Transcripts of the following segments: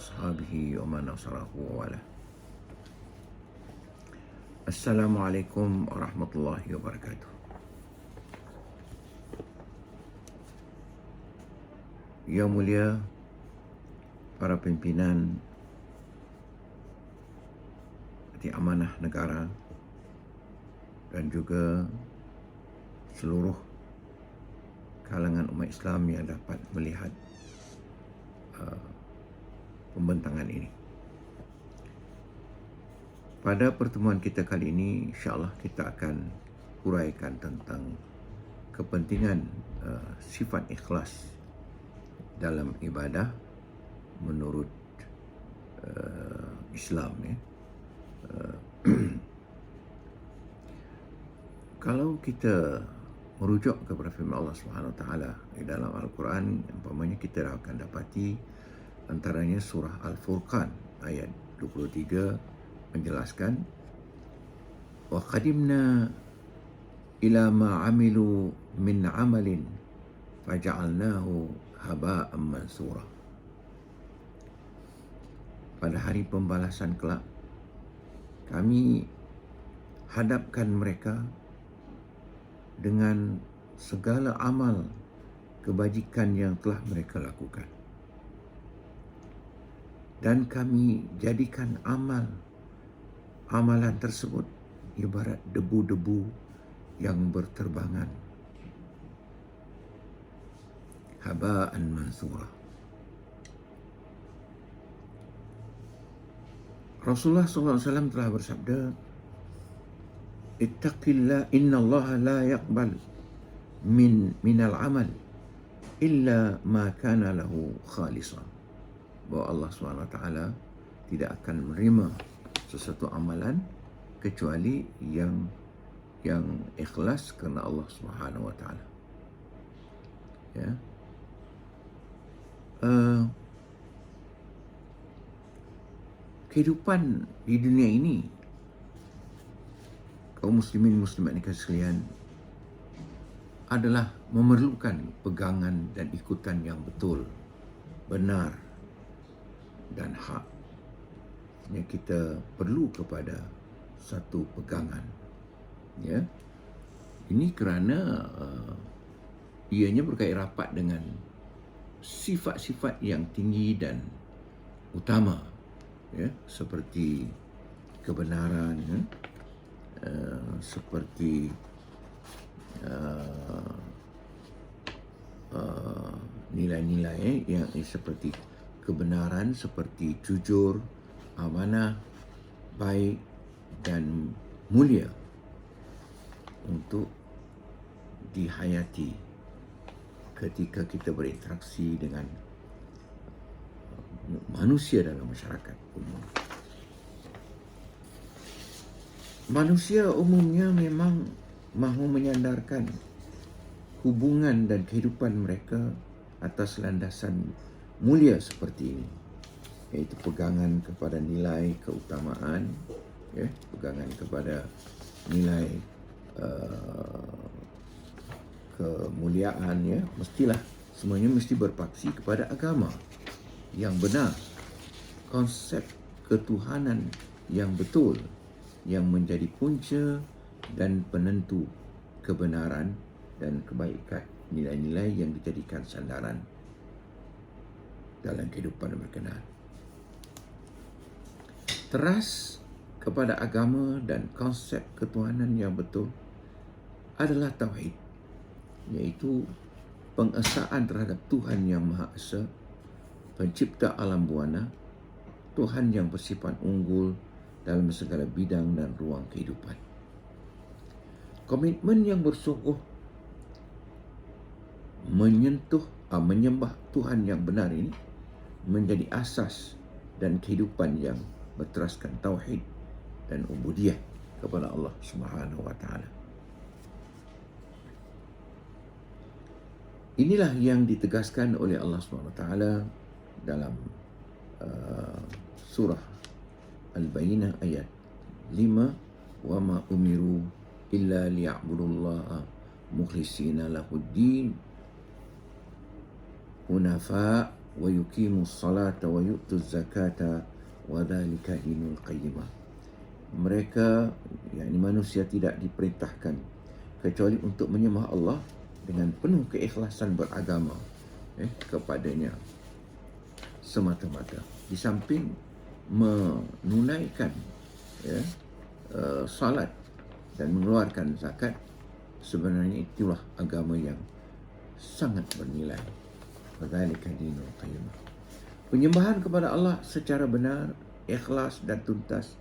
وأصحابه ومن نصره ووالاه. Assalamualaikum warahmatullahi wabarakatuh. Yang mulia para pimpinan Parti Amanah Negara dan juga seluruh kalangan umat Islam yang dapat melihat pembentangan ini. Pada pertemuan kita kali ini, insya-Allah kita akan huraikan tentang kepentingan sifat ikhlas dalam ibadah menurut Islam. Kalau kita merujuk kepada firman Allah Subhanahu Wa Taala di dalam Al-Quran, umpamanya kita akan dapati antaranya surah Al-Furqan ayat 23 menjelaskan wa qadimna ila ma amilu min amalin faja'alnahu haba'an mansura. Pada hari pembalasan kelak kami hadapkan mereka dengan segala amal kebajikan yang telah mereka lakukan, dan kami jadikan amalan tersebut ibarat debu-debu yang berterbangan, haba'an mansura. Rasulullah SAW telah bersabda, ittaqillah innallaha la yaqbal minal amal illa ma kana lahu khalisan. Bahawa Allah SWT tidak akan menerima sesuatu amalan kecuali yang ikhlas kerana Allah Subhanahu Wa Taala. Ya. Kehidupan di dunia ini, kaum muslimin muslimat nikah sekalian, adalah memerlukan pegangan dan ikutan yang betul, benar dan hak. Yang kita perlu kepada satu pegangan. Ya. Ini kerana ianya berkait rapat dengan sifat-sifat yang tinggi dan utama, ya, seperti kebenaran, ya, seperti nilai-nilai yang seperti kebenaran, seperti jujur, amanah, baik dan mulia untuk dihayati ketika kita berinteraksi dengan manusia dalam masyarakat umum. Manusia umumnya memang mahu menyandarkan hubungan dan kehidupan mereka atas landasan mulia seperti ini, iaitu pegangan kepada nilai keutamaan, ya, pegangan kepada nilai kemuliaan, ya, mestilah semuanya mesti berpaksi kepada agama yang benar, konsep ketuhanan yang betul yang menjadi punca dan penentu kebenaran dan kebaikan, nilai-nilai yang dijadikan sandaran dalam kehidupan berkenaan. Teras kepada agama dan konsep ketuhanan yang betul adalah tauhid, iaitu pengesaan terhadap Tuhan yang Maha Esa, pencipta alam buana, Tuhan yang bersifat unggul dalam segala bidang dan ruang kehidupan. Komitmen yang bersungguh menyembah Tuhan yang benar ini menjadi asas dan kehidupan yang berteraskan tauhid dan ubudiyah kepada Allah Subhanahu Wa Taala. Inilah yang ditegaskan oleh Allah Subhanahu Wa Taala dalam surah Al-Bayyinah ayat 5, wa ma umiru illa liya'budullaha mukhlishina lahuddin hunafa wa yuqimus salata wa yu'tuz zakata wa dzalika dinul qayyimah. Mereka, yakni manusia, tidak diperintahkan kecuali untuk menyembah Allah dengan penuh keikhlasan beragama kepadanya semata-mata. Di samping menunaikan salat dan mengeluarkan zakat, sebenarnya itulah agama yang sangat bernilai. Wadzalika dinul qayyimah. Penyembahan kepada Allah secara benar, ikhlas dan tuntas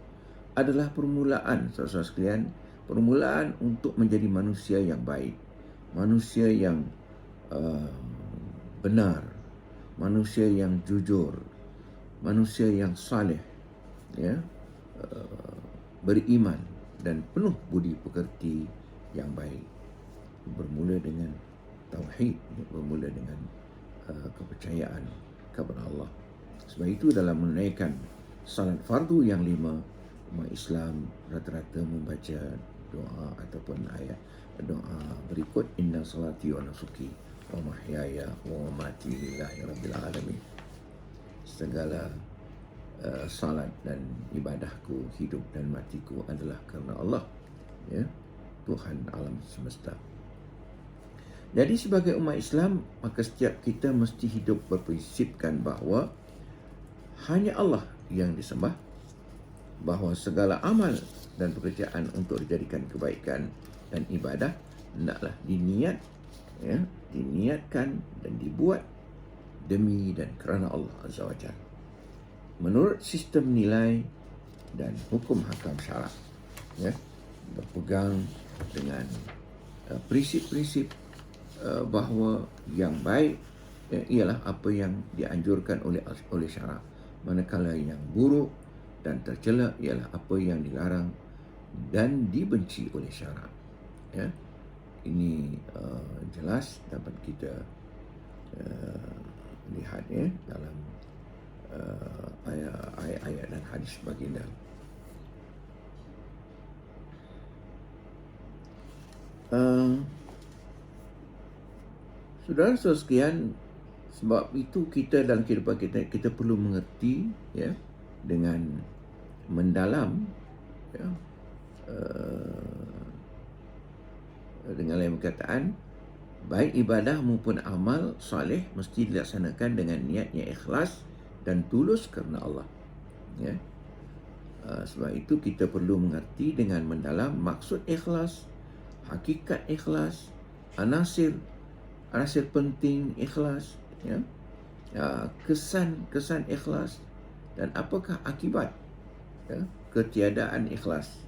adalah permulaan, saudara sekalian, permulaan untuk menjadi manusia yang baik, manusia yang benar, manusia yang jujur, manusia yang saleh, beriman dan penuh budi pekerti yang baik. Bermula dengan tauhid, bermula dengan kepercayaan kepada Allah. Sebab itu dalam menunaikan salat fardu yang 5, umat Islam rata-rata membaca doa ataupun ayat doa berikut: inna salati wa nusuki wa mahyaya wa mamati lillahi rabbil alamin. Segala salat dan ibadahku, hidup dan matiku adalah kerana Allah, Tuhan alam semesta. Jadi sebagai umat Islam, maka setiap kita mesti hidup berprinsipkan bahawa hanya Allah yang disembah, bahawa segala amal dan pekerjaan untuk dijadikan kebaikan dan ibadah hendaklah diniatkan dan dibuat demi dan kerana Allah Azza wa Jalla, menurut sistem nilai dan hukum hakam syarak, berpegang dengan prinsip-prinsip bahawa yang baik ialah apa yang dianjurkan oleh syarak, manakala yang buruk dan tercela ialah apa yang dilarang dan dibenci oleh syarak. Ini jelas dapat kita lihat dalam ayat-ayat dan hadis baginda. Saudara-saudara sekalian, sebab itu kita dalam kehidupan kita perlu mengerti dengan mendalam, dengan lain perkataan, baik ibadah maupun amal soleh mesti dilaksanakan dengan niat yang ikhlas dan tulus kerana Allah. Sebab itu kita perlu mengerti dengan mendalam maksud ikhlas, hakikat ikhlas, anasir penting ikhlas, kesan ikhlas, dan apakah akibat ketiadaan ikhlas,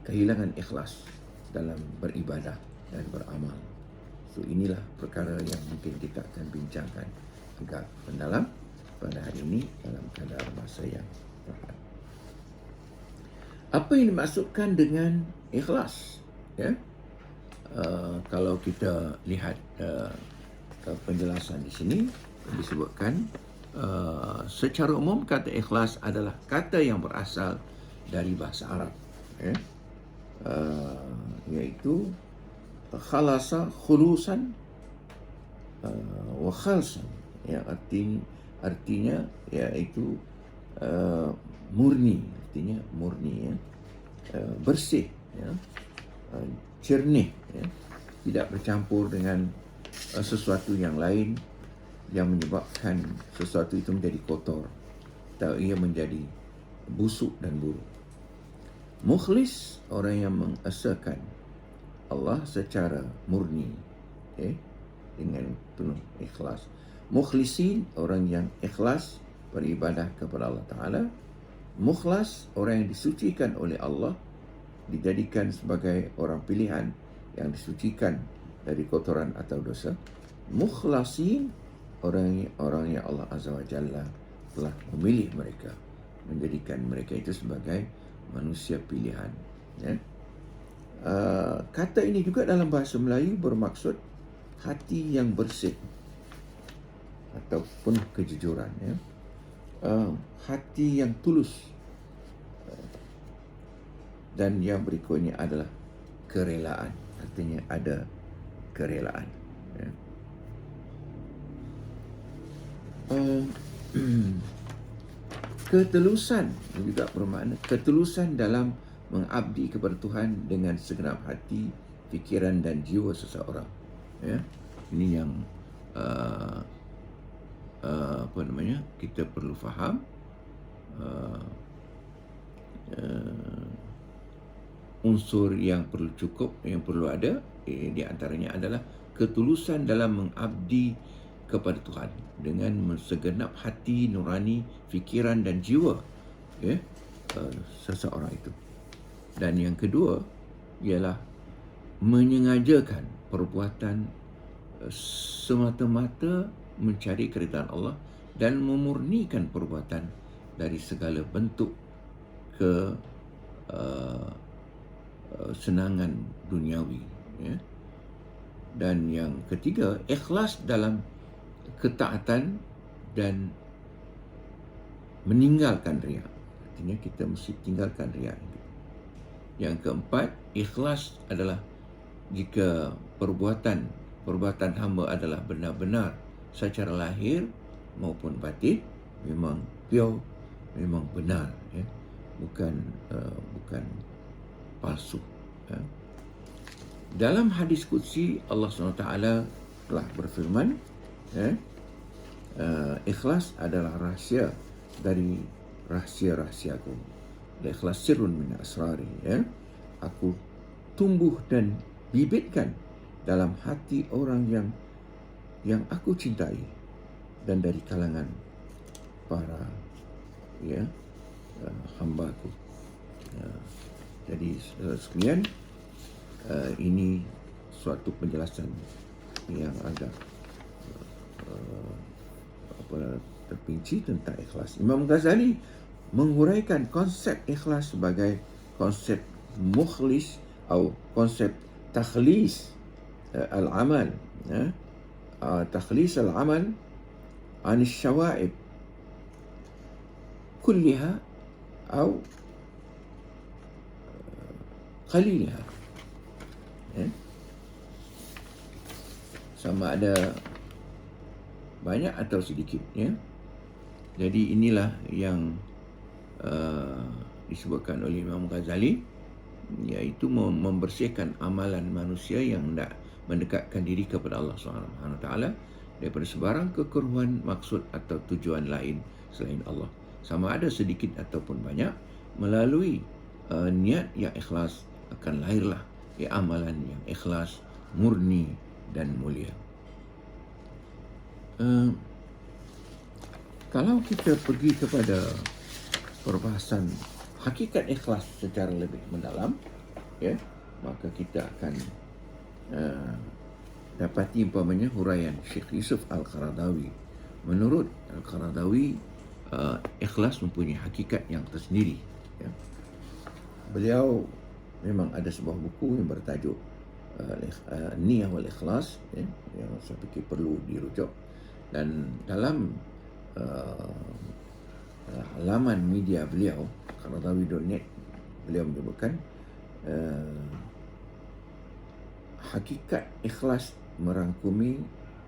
kehilangan ikhlas dalam beribadah dan beramal. So inilah perkara yang mungkin kita akan bincangkan agak mendalam pada hari ini dalam kadar masa yang tepat. Apa yang dimaksudkan dengan ikhlas? Kalau kita lihat penjelasan di sini, disebutkan secara umum kata ikhlas adalah kata yang berasal dari bahasa Arab, iaitu khalasa, khulusan, wa khalsan, artinya iaitu murni, bersih, jernih, tidak bercampur dengan sesuatu yang lain yang menyebabkan sesuatu itu menjadi kotor atau ia menjadi busuk dan buruk. Mukhlis, orang yang mengesahkan Allah secara murni, dengan penuh ikhlas. Mukhlisin, orang yang ikhlas beribadah kepada Allah Ta'ala. Mukhlas, orang yang disucikan oleh Allah, dijadikan sebagai orang pilihan yang disucikan dari kotoran atau dosa. Mukhlasin, orang yang Allah Azza wa Jalla telah memilih mereka, menjadikan mereka itu sebagai manusia pilihan. Kata ini juga dalam bahasa Melayu bermaksud hati yang bersih atau penuh kejujuran, hati yang tulus. Dan yang berikutnya adalah kerelaan, artinya ada kerelaan. Uh, Ketulusan juga bermakna ketulusan dalam mengabdi kepada Tuhan dengan segenap hati, fikiran dan jiwa seseorang. Ya, ini yang uh, kita perlu faham. Uh, Unsur yang perlu cukup, yang perlu ada, di antaranya adalah ketulusan dalam mengabdi kepada Tuhan dengan segenap hati, nurani, fikiran dan jiwa, ya, seseorang itu. Dan yang kedua ialah menyengajakan perbuatan semata-mata mencari keridhaan Allah dan memurnikan perbuatan dari segala bentuk senangan duniawi, ya. Dan yang ketiga, ikhlas dalam ketaatan dan meninggalkan riya. Artinya kita mesti tinggalkan riya. Yang keempat, ikhlas adalah jika perbuatan hamba adalah benar-benar secara lahir maupun batin memang pure, memang benar, ya. Bukan palsu, ya. Dalam hadis qudsi Allah SWT telah berfirman, ya, ikhlas adalah rahsia dari rahsia-rahsiaku. Ikhlas sirrun min asrari, ya. Aku tumbuh dan bibitkan dalam hati orang yang aku cintai dan dari kalangan para, ya, hamba-Ku. Jadi sekian, ini suatu penjelasan yang agak terperinci tentang ikhlas. Imam Ghazali menghuraikan konsep ikhlas sebagai konsep mukhlis atau konsep takhlis al-amal, ya. Takhlis al-amal an al-syawa'ib kulliha atau qalilha, ya. Sama ada banyak atau sedikit, ya. Jadi inilah yang disebutkan oleh Imam Ghazali, iaitu membersihkan amalan manusia yang hendak mendekatkan diri kepada Allah SWT daripada sebarang kekeruhan, maksud atau tujuan lain selain Allah, sama ada sedikit ataupun banyak. Melalui niat yang ikhlas akan lahirlah amalan yang ikhlas, murni dan mulia. Kalau kita pergi kepada perbahasan hakikat ikhlas secara lebih mendalam, ya, maka kita akan dapati umpamanya huraian Syekh Yusuf Al-Qaradawi. Menurut Al-Qaradawi, ikhlas mempunyai hakikat yang tersendiri, ya. Beliau memang ada sebuah buku yang bertajuk Niyah wal Ikhlas, ya, yang saya fikir perlu dirujuk. Dan dalam halaman media beliau, qaradawi.net, beliau menyebutkan hakikat ikhlas merangkumi,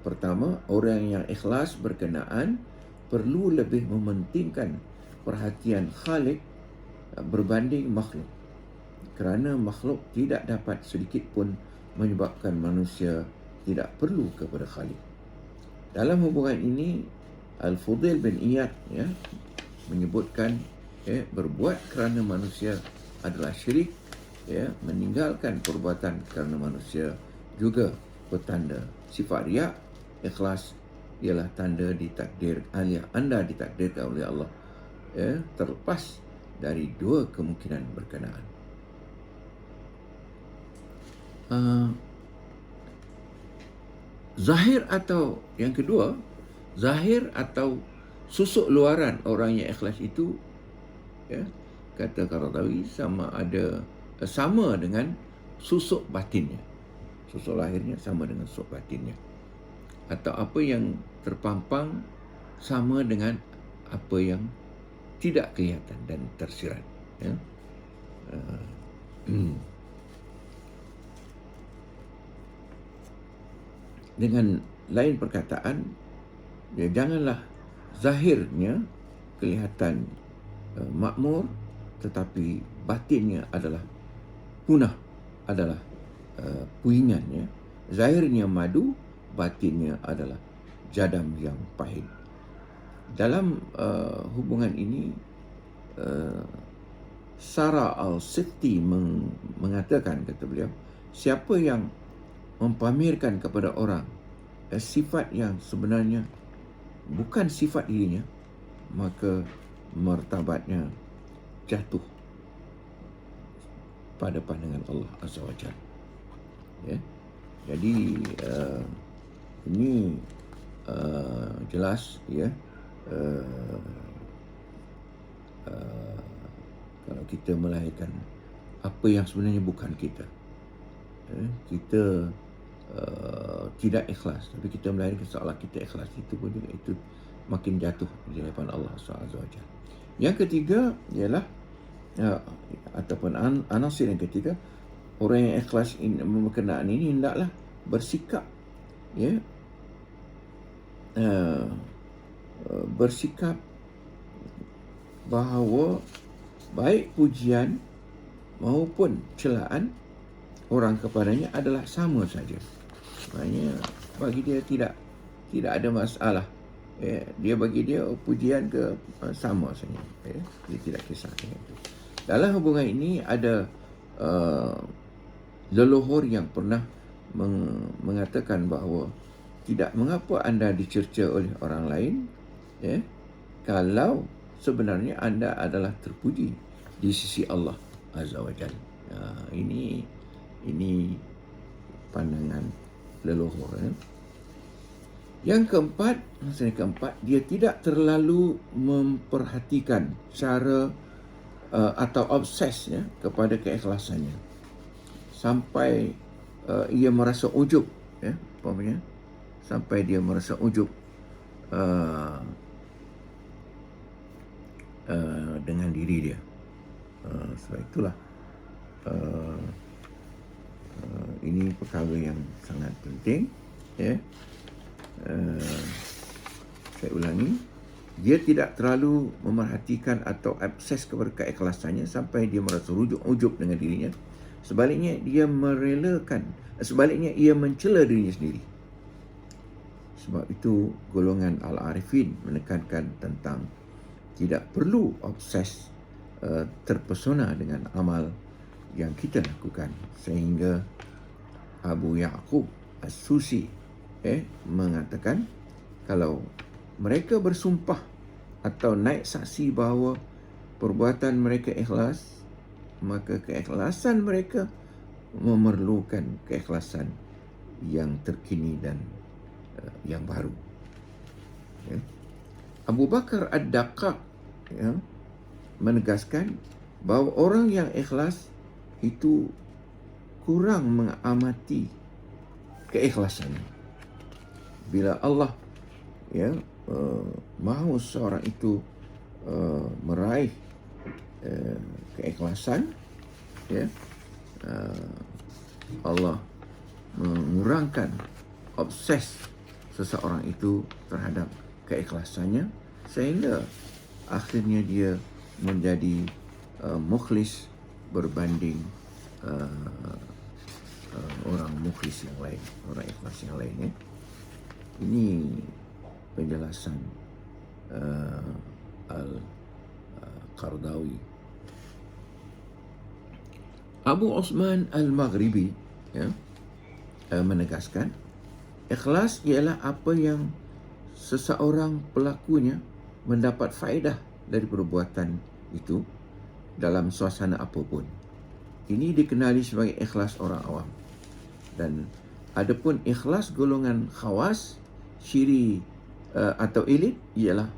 pertama, orang yang ikhlas berkenaan perlu lebih mementingkan perhatian Khalik berbanding makhluk, kerana makhluk tidak dapat sedikit pun menyebabkan manusia tidak perlu kepada Khalik. Dalam hubungan ini, Al-Fudail bin Iyad, ya, menyebutkan, ya, berbuat kerana manusia adalah syirik, ya, meninggalkan perbuatan kerana manusia juga bertanda sifat riya. Ikhlas ialah tanda anda ditakdirkan oleh Allah, ya, terlepas dari dua kemungkinan berkenaan. Zahir atau yang kedua, zahir atau susuk luaran orang yang ikhlas itu, ya, kata Qaradawi, sama dengan susuk batinnya. Susuk lahirnya sama dengan susuk batinnya. Atau apa yang terpampang sama dengan apa yang tidak kelihatan dan tersirat, ya. Dengan lain perkataan, ya, janganlah zahirnya kelihatan makmur, tetapi batinnya adalah punah, adalah puingan, ya. Zahirnya madu, batinnya adalah jadam yang pahit. Dalam hubungan ini, Sarah Al-Sitti mengatakan, kata beliau, siapa yang mempamerkan kepada orang sifat yang sebenarnya bukan sifat dirinya, maka martabatnya jatuh pada pandangan Allah Azza wa Jalla. Ya. Jadi ini jelas, ya. Kalau kita melahirkan apa yang sebenarnya bukan kita, kita tidak ikhlas, tapi kita melahirkan seolah kita ikhlas, itu pun juga itu makin jatuh di hadapan Allah Subhanahu wa Taala. Yang ketiga ialah ataupun anasir yang ketiga, orang yang ikhlas berkenaan ini hendaklah bersikap, ya, bersikap bahawa baik pujian maupun celaan orang kepadanya adalah sama saja. Maksudnya bagi dia tidak ada masalah. Dia bagi dia pujian ke sama saja. Dia tidak kisah dengan itu. Dalam hubungan ini ada leluhur yang pernah mengatakan bahawa tidak mengapa anda dicerca oleh orang lain, kalau sebenarnya anda adalah terpuji di sisi Allah Azza wa Jalla. Ini pandangan leluhur. Yang keempat, dia tidak terlalu memperhatikan cara atau obses, ya, kepada keikhlasannya sampai ia merasa ujub, ya, umpamanya sampai dia merasa ujub dengan diri dia. Sebab itulah ini perkara yang sangat penting, ya. Saya ulangi, dia tidak terlalu memerhatikan atau obses kepada keikhlasannya sampai dia merasa ujub dengan dirinya. Sebaliknya ia mencela dirinya sendiri. Sebab itu golongan Al-Arifin menekankan tentang tidak perlu obses terpesona dengan amal yang kita lakukan, sehingga Abu Ya'qub As-Susi mengatakan kalau mereka bersumpah atau naik saksi bahawa perbuatan mereka ikhlas, maka keikhlasan mereka memerlukan keikhlasan yang terkini dan yang baru. Abu Bakar Ad-Daqqaq, menegaskan bahawa orang yang ikhlas itu kurang mengamati keikhlasannya. Bila Allah, mahu seorang itu meraih keikhlasan, Allah mengurangkan obses seseorang itu terhadap keikhlasannya, sehingga akhirnya dia menjadi mukhlis berbanding orang mukhlis yang lain, orang ikhlas yang lain. Ini penjelasan Al-Qardawi. Abu Osman Al-Maghribi menegaskan, ikhlas ialah apa yang seseorang pelakunya mendapat faedah dari perbuatan itu dalam suasana apapun. Ini dikenali sebagai ikhlas orang awam. Dan adapun ikhlas golongan khawas, syiri atau elit ialah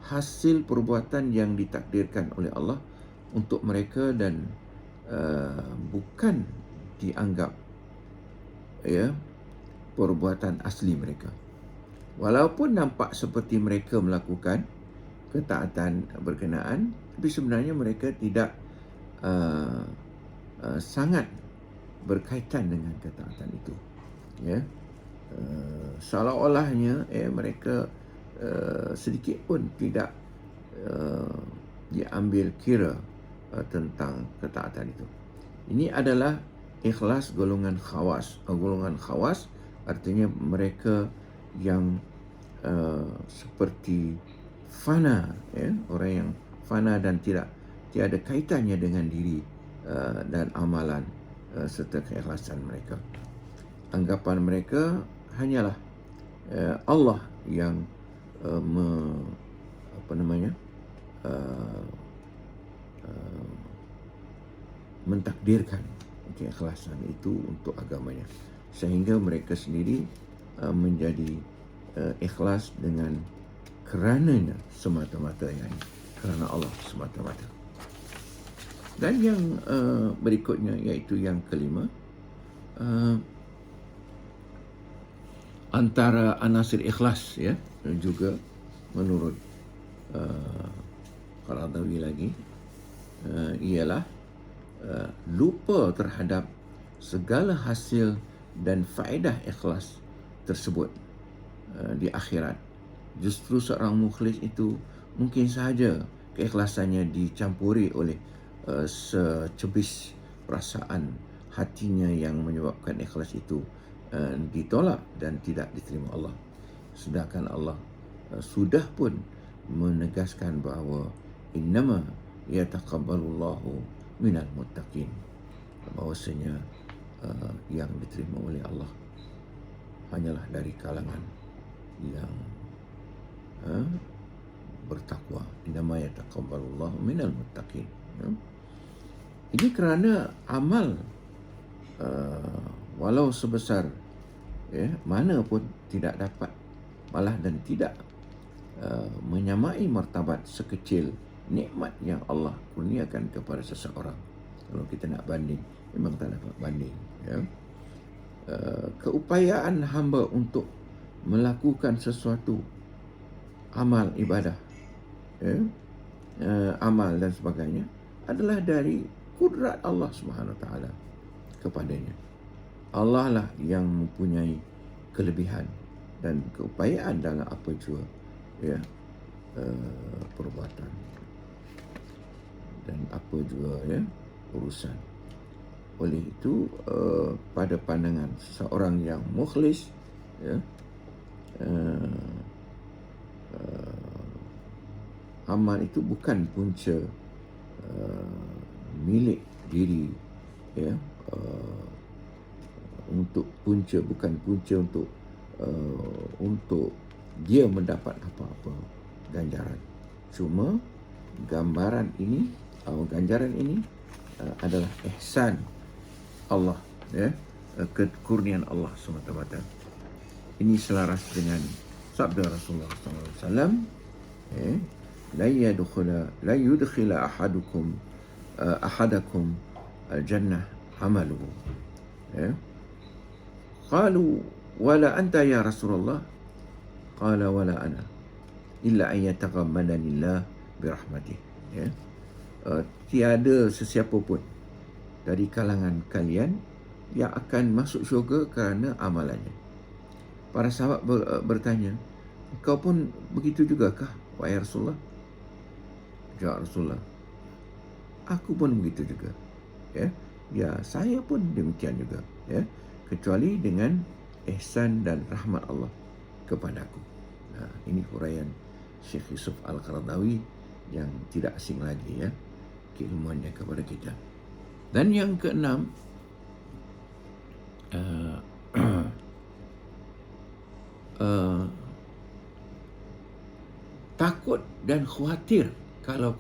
hasil perbuatan yang ditakdirkan oleh Allah untuk mereka dan bukan dianggap perbuatan asli mereka. Walaupun nampak seperti mereka melakukan ketaatan berkenaan, tapi sebenarnya mereka tidak sangat berkaitan dengan ketaatan itu. Seolah-olahnya mereka sedikit pun tidak diambil kira tentang ketaatan itu. Ini adalah ikhlas golongan khawas. Golongan khawas artinya mereka yang seperti fana, ya, orang yang fana dan tiada kaitannya dengan diri dan amalan serta keikhlasan mereka. Anggapan mereka hanyalah Allah yang mentakdirkan keikhlasan itu untuk agamanya, sehingga mereka sendiri menjadi ikhlas dengan kerananya semata-mata, yani kerana Allah semata-mata. Dan yang berikutnya, iaitu yang kelima, antara anasir ikhlas, ya, juga menurut Qaradawi lagi, ialah lupa terhadap segala hasil dan faedah ikhlas tersebut di akhirat. Justru seorang mukhlis itu mungkin sahaja keikhlasannya dicampuri oleh secebis perasaan hatinya yang menyebabkan ikhlas itu ditolak dan tidak diterima Allah. Sedangkan Allah sudah pun menegaskan bahawa innama yataqabbalullahu minal muttaqin, bahawasanya yang diterima oleh Allah hanyalah dari kalangan yang bertakwa. Innama yataqabbalullahu minal muttaqin. Ini kerana amal walau sebesar mana pun tidak dapat, malah dan tidak menyamai martabat sekecil nikmat yang Allah kurniakan kepada seseorang. Kalau kita nak banding, memang tak dapat banding, ya. Keupayaan hamba untuk melakukan sesuatu amal ibadah, ya, amal dan sebagainya adalah dari kudrat Allah Subhanahu Wa Taala kepadanya. Allah lah yang mempunyai kelebihan dan keupayaan dalam apa jua, ya, perbuatan dan apa jua, ya, urusan. Oleh itu pada pandangan seorang yang mukhlis, ya, amal itu bukan punca milik diri, ya, untuk punca, bukan punca untuk dia mendapat apa-apa ganjaran. Cuma ganjaran ini adalah ihsan Allah, ya, kekurniaan Allah semata-mata. Ini selaras dengan sabda Rasulullah SAW, la yudkhila ahadakum al-jannah amaluhu. Qalu wala anta ya Rasulullah, qala wala ana illa an yataghammadani Allah birahmatih. Tiada sesiapa pun dari kalangan kalian yang akan masuk syurga kerana amalannya. Para sahabat bertanya, kau pun begitu jugakah, wahai Rasulullah? Jawab Rasulullah, aku pun begitu juga. Ya, saya pun demikian juga. Kecuali dengan ihsan dan rahmat Allah kepadaku. Ini huraian Syekh Yusuf Al-Qaradawi yang tidak asing lagi, ya, keilmuannya kepada kita. Dan yang keenam, takut dan khawatir kalau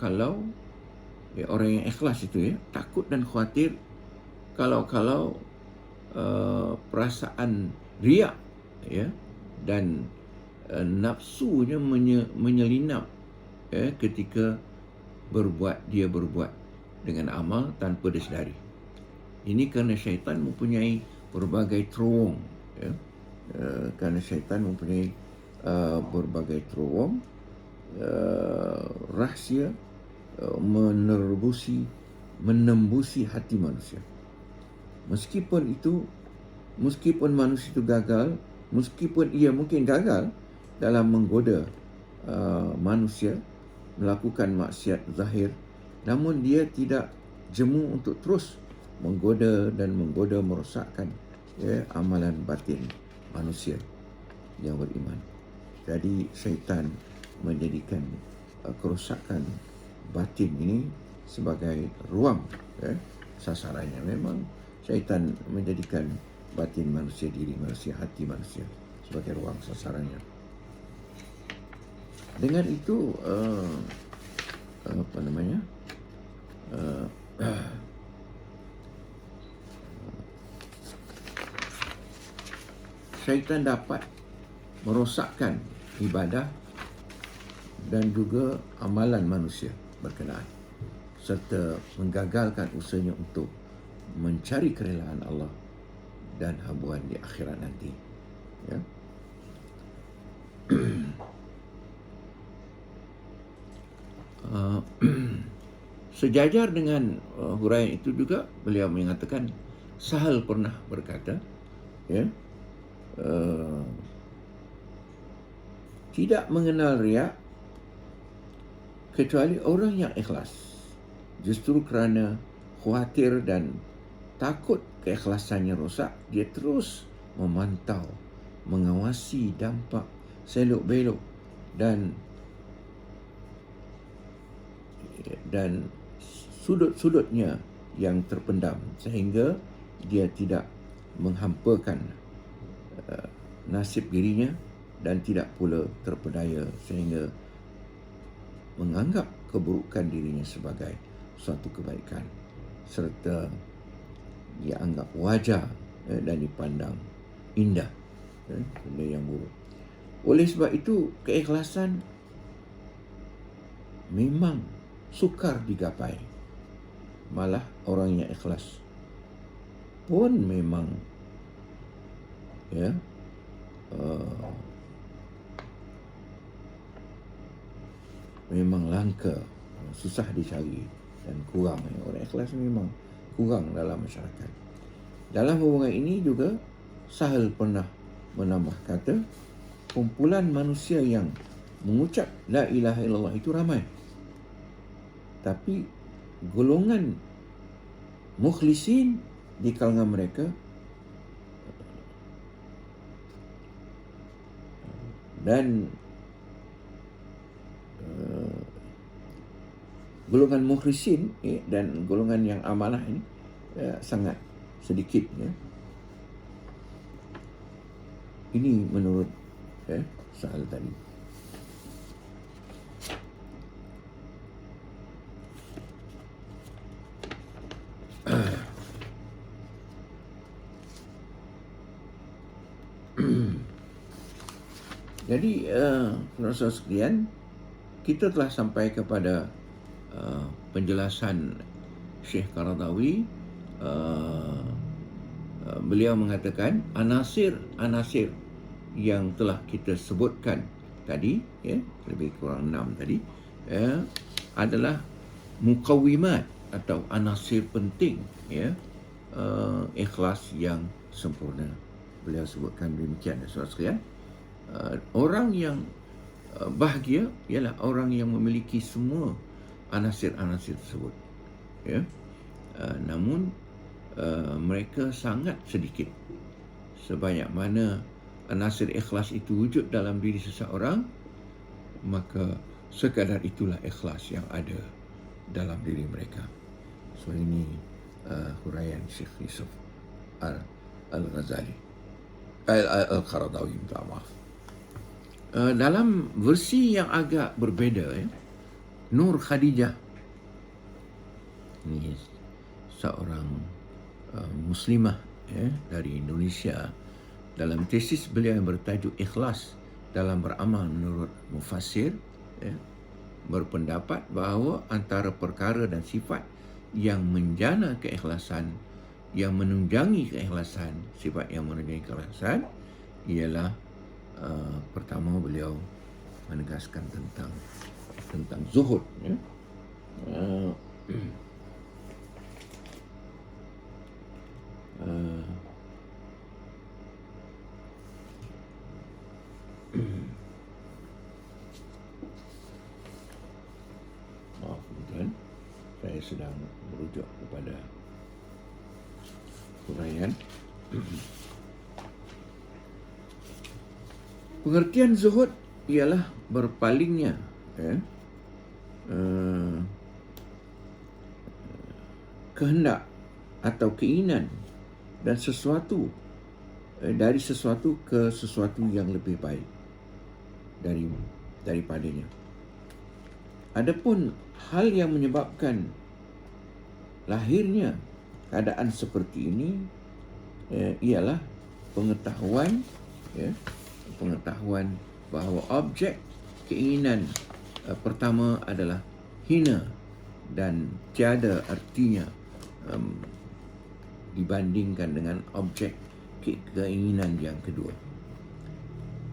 ya, orang yang ikhlas itu, ya, takut dan khawatir kalau perasaan riak, ya, dan nafsunya menyelinap, ya, ketika dia berbuat dengan amal tanpa disedari. Ini kerana syaitan mempunyai berbagai terowong, ya. Kerana syaitan mempunyai berbagai terowong rahsia menembusi hati manusia. Meskipun manusia itu gagal, meskipun ia mungkin gagal dalam menggoda manusia melakukan maksiat zahir, namun dia tidak jemu untuk terus menggoda merosakkan amalan batin manusia yang beriman. Jadi syaitan menjadikan kerosakan batin ini sebagai ruang sasarannya. Memang syaitan menjadikan batin manusia, diri manusia, hati manusia sebagai ruang sasarannya. Dengan itu syaitan dapat merosakkan ibadah dan juga amalan manusia berkenaan, serta menggagalkan usahanya untuk mencari kerelaan Allah dan habuan di akhirat nanti. Ya. Sejajar dengan huraian itu juga beliau mengatakan, Sahal pernah berkata, tidak mengenal riak kecuali orang yang ikhlas. Justru kerana khawatir dan takut keikhlasannya rosak, dia terus memantau, mengawasi dampak selok-belok dan sudut-sudutnya yang terpendam, sehingga dia tidak menghampakan nasib dirinya dan tidak pula terpedaya sehingga menganggap keburukan dirinya sebagai suatu kebaikan, serta dia anggap wajar dan dipandang indah benda yang buruk. Oleh sebab itu, keikhlasan memang sukar digapai. Malah orang yang ikhlas pun memang memang langka, susah dicari dan kurang. Orang ikhlas memang kurang dalam masyarakat. Dalam hubungan ini juga Sahal pernah menambah kata, kumpulan manusia yang mengucap la ilaha illallah itu ramai, tapi golongan mukhlisin di kalangan mereka dan golongan mukhlisin dan golongan yang amanah ini sangat sedikit. Ini menurut Sahal tadi. Jadi, saudara-saudara sekalian, kita telah sampai kepada penjelasan Syekh Qaradawi. Beliau mengatakan anasir-anasir yang telah kita sebutkan tadi, lebih kurang 6 tadi, adalah muqawwimat atau anasir penting, ikhlas yang sempurna. Beliau sebutkan demikian, saudara sekalian. Orang yang bahagia ialah orang yang memiliki semua anasir-anasir tersebut. Namun mereka sangat sedikit. Sebanyak mana anasir ikhlas itu wujud dalam diri seseorang, maka sekadar itulah ikhlas yang ada dalam diri mereka. So ini huraian Syekh Yusuf Al-Ghazali Al-Qaradawi, minta maaf. Dalam versi yang agak berbeza, Nur Khadijah ini seorang muslimah dari Indonesia. Dalam tesis beliau yang bertajuk Ikhlas dalam Beramal menurut Mufassir, berpendapat bahawa antara perkara dan sifat yang menjana keikhlasan, yang menunjangi keikhlasan, sifat yang menunjangi keikhlasan ialah pertama, beliau menegaskan tentang zuhud. saya sedang merujuk kepada huraian. Pengertian zuhud ialah berpalingnya kehendak atau keinginan dan sesuatu dari sesuatu ke sesuatu yang lebih baik daripadanya. Adapun hal yang menyebabkan lahirnya keadaan seperti ini ialah pengetahuan bahawa objek keinginan pertama adalah hina dan tiada artinya dibandingkan dengan objek keinginan yang kedua.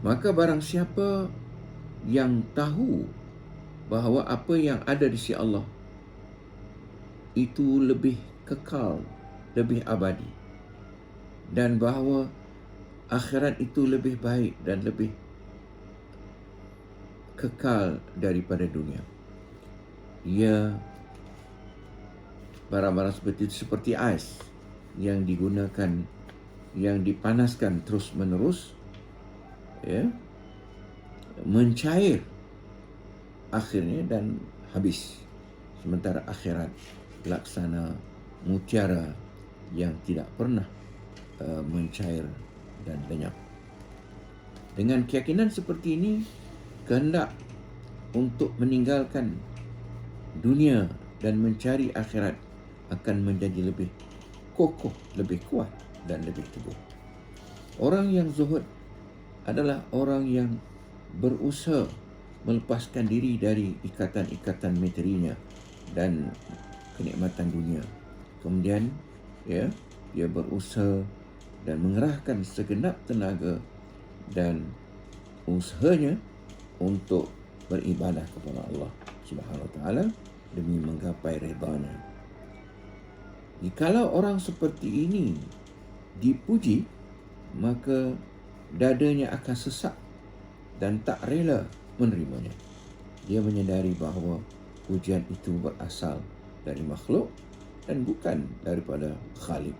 Maka barang siapa yang tahu bahawa apa yang ada di sisi Allah itu lebih kekal, lebih abadi, dan bahawa akhirat itu lebih baik dan lebih kekal daripada dunia. Ia barang-barang seperti ais yang digunakan, yang dipanaskan terus-menerus, mencair akhirnya dan habis. Sementara akhirat laksana mutiara yang tidak pernah mencair dan lenyap. Dengan keyakinan seperti ini, kehendak untuk meninggalkan dunia dan mencari akhirat akan menjadi lebih kokoh, lebih kuat dan lebih teguh. Orang yang zuhud adalah orang yang berusaha melepaskan diri dari ikatan-ikatan materinya dan kenikmatan dunia. Kemudian dia berusaha dan mengerahkan segenap tenaga dan usahanya untuk beribadah kepada Allah Subhanahu Wa Taala demi menggapai redha-Nya. Jikalau orang seperti ini dipuji, maka dadanya akan sesak dan tak rela menerimanya. Dia menyadari bahawa pujian itu berasal dari makhluk dan bukan daripada Khalik.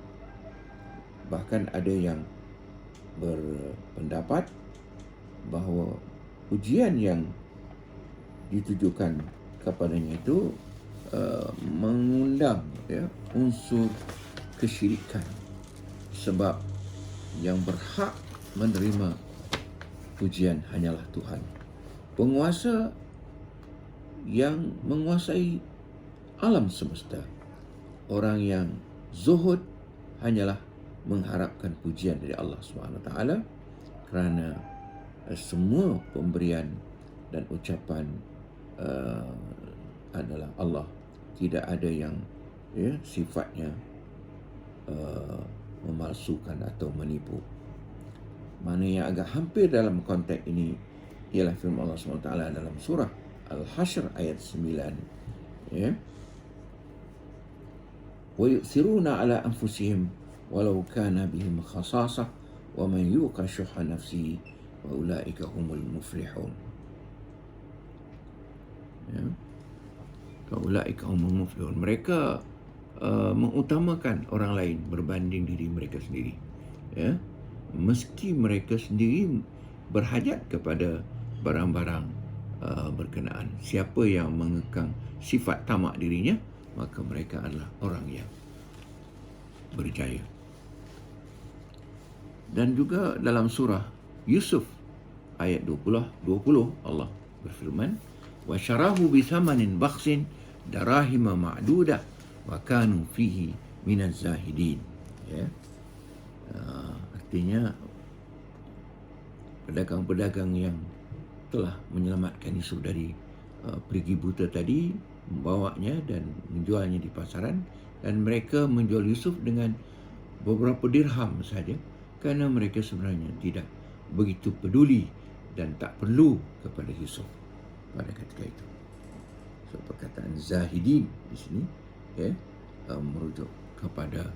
Bahkan ada yang berpendapat bahawa pujian yang ditujukan kepadanya itu mengundang unsur kesyirikan, sebab yang berhak menerima pujian hanyalah Tuhan, penguasa yang menguasai alam semesta. Orang yang zuhud hanyalah mengharapkan pujian dari Allah SWT, kerana semua pemberian dan ucapan adalah Allah. Tidak ada yang sifatnya memalsukan atau menipu. Mana yang agak hampir dalam konteks ini ialah firman Allah SWT dalam surah Al-Hashr ayat 9. Wa yu'thiruna ala anfusihim walau kana bihim khasasah wa man yuqa syuhha nafsihi wa ulaika humul muflihun. Ulaika humul muflihun. Mereka mengutamakan orang lain berbanding diri mereka sendiri. Meski mereka sendiri berhajat kepada barang-barang berkenaan. Siapa yang mengekang sifat tamak dirinya, maka mereka adalah orang yang berjaya. Dan juga dalam surah Yusuf ayat 20 Allah berfirman, wa syarahu bi thamanin bakhsin darahima ma'dudah wa kanu fihi minaz zahidin. Artinya pedagang-pedagang yang telah menyelamatkan Yusuf dari perigi buta tadi, membawanya dan menjualnya di pasaran, dan mereka menjual Yusuf dengan beberapa dirham saja, kerana mereka sebenarnya tidak begitu peduli dan tak perlu kepada Yusuf pada ketika itu. So, perkataan zahidin di sini merujuk kepada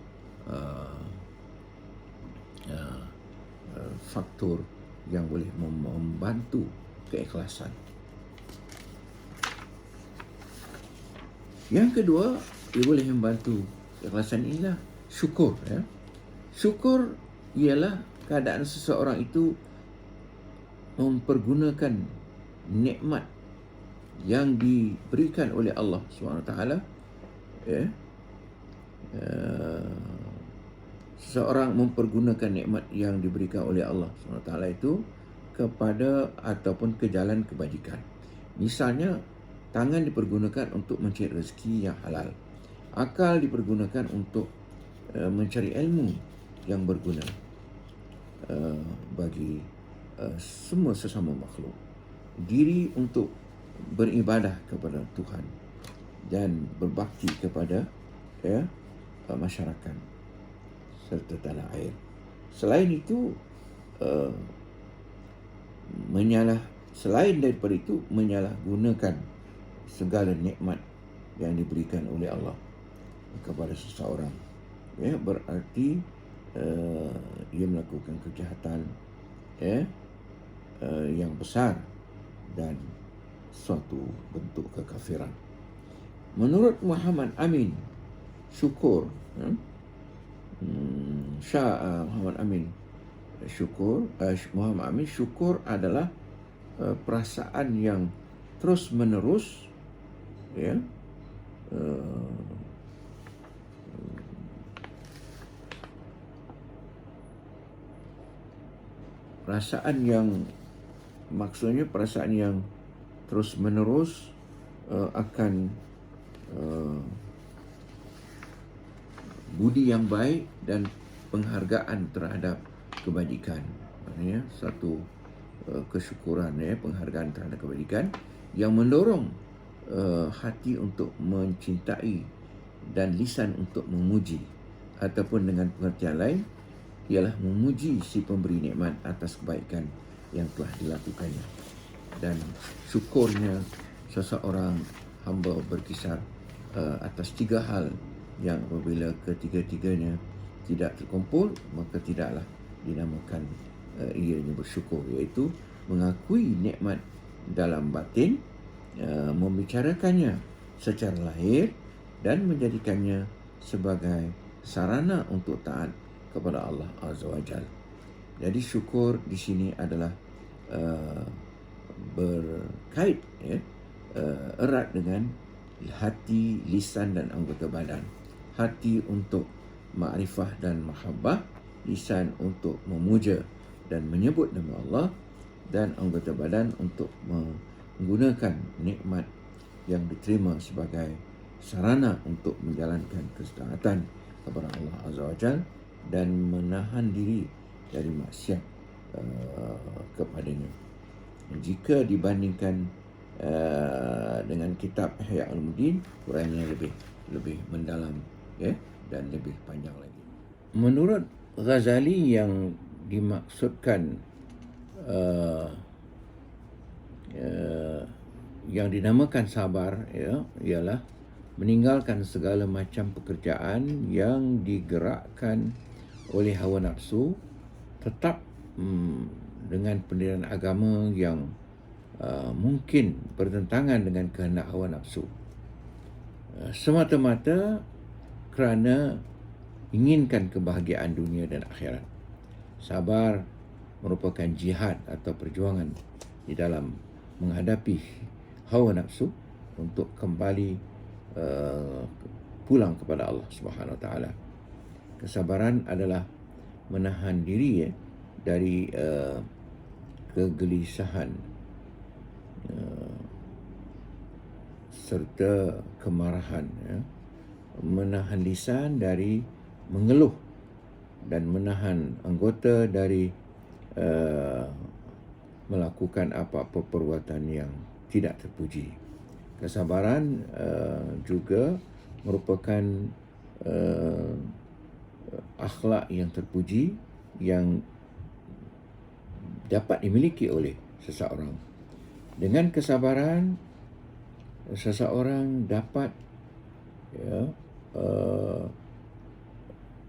faktor yang boleh membantu keikhlasan. Yang kedua, ia boleh membantu keikhlasan inilah syukur. Syukur ialah keadaan seseorang itu mempergunakan nikmat yang diberikan oleh Allah SWT. Seseorang mempergunakan nikmat yang diberikan oleh Allah SWT itu kepada ataupun ke jalan kebajikan. Misalnya, tangan dipergunakan untuk mencari rezeki yang halal. Akal dipergunakan untuk mencari ilmu yang berguna bagi semua sesama makhluk. Diri untuk beribadah kepada Tuhan dan berbakti kepada masyarakat serta tanah air. Selain itu, selain daripada itu, menyalahgunakan segala nikmat yang diberikan oleh Allah kepada seseorang. Berarti ia melakukan kejahatan yang besar dan suatu bentuk kekafiran. Menurut Muhammad Amin, syukur Muhammad Amin, syukur adalah perasaan yang terus menerus, perasaan yang terus menerus akan budi yang baik dan penghargaan terhadap kebajikan. Maksudnya satu kesyukuran, penghargaan terhadap kebajikan yang mendorong hati untuk mencintai dan lisan untuk memuji, ataupun dengan pengertian lain ialah memuji si pemberi nikmat atas kebaikan yang telah dilakukannya. Dan syukurnya seseorang hamba berkisar atas tiga hal yang apabila ketiga-tiganya tidak terkumpul, maka tidaklah dinamakan ianya bersyukur, iaitu mengakui nikmat dalam batin, membicarakannya secara lahir dan menjadikannya sebagai sarana untuk taat kepada Allah Azza wa Jalla. Jadi syukur di sini adalah berkait erat dengan hati, lisan dan anggota badan. Hati untuk makrifah dan mahabbah, lisan untuk memuja dan menyebut nama Allah, dan anggota badan untuk menggunakan nikmat yang diterima sebagai sarana untuk menjalankan ketaatan kepada Allah Azza wa Jalla dan menahan diri dari maksiat kepadanya. Jika dibandingkan dengan kitab Ihya Ulumuddin, uraiannya lebih mendalam dan lebih panjang lagi. Menurut Ghazali, yang dimaksudkan yang dinamakan sabar ialah meninggalkan segala macam pekerjaan yang digerakkan oleh hawa nafsu, tetap dengan pendirian agama yang mungkin bertentangan dengan kehendak hawa nafsu, semata-mata kerana inginkan kebahagiaan dunia dan akhirat. Sabar merupakan jihad atau perjuangan di dalam menghadapi hawa nafsu untuk kembali pulang kepada Allah Subhanahu Wa Taala. Kesabaran adalah menahan diri dari kegelisahan serta kemarahan, menahan lisan dari mengeluh dan menahan anggota dari melakukan apa-apa perbuatan yang tidak terpuji. Kesabaran juga merupakan akhlak yang terpuji yang dapat dimiliki oleh seseorang. Dengan kesabaran, seseorang dapat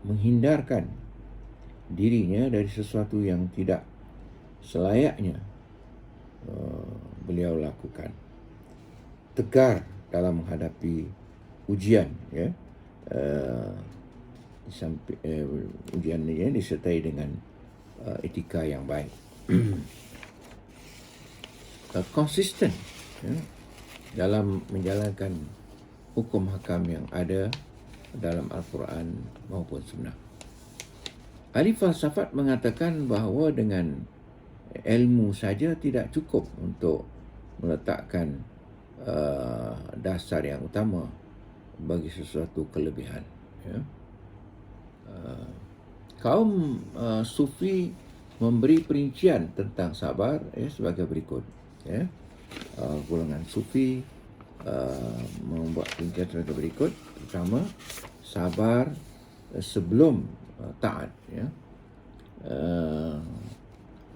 menghindarkan dirinya dari sesuatu yang tidak selayaknya beliau lakukan. Tegar dalam menghadapi ujian, ya. Sampai ujian ini disertai dengan etika yang baik. Konsisten, ya, dalam menjalankan hukum hakam yang ada dalam Al-Quran maupun Sunnah. Ahli falsafat mengatakan bahawa dengan ilmu saja tidak cukup untuk meletakkan dasar yang utama bagi sesuatu kelebihan. Ya. Kaum Sufi memberi perincian tentang sabar sebagai berikut. Ya. Golongan Sufi membuat perincian sebagai berikut. Pertama, sabar sebelum taat. Ya.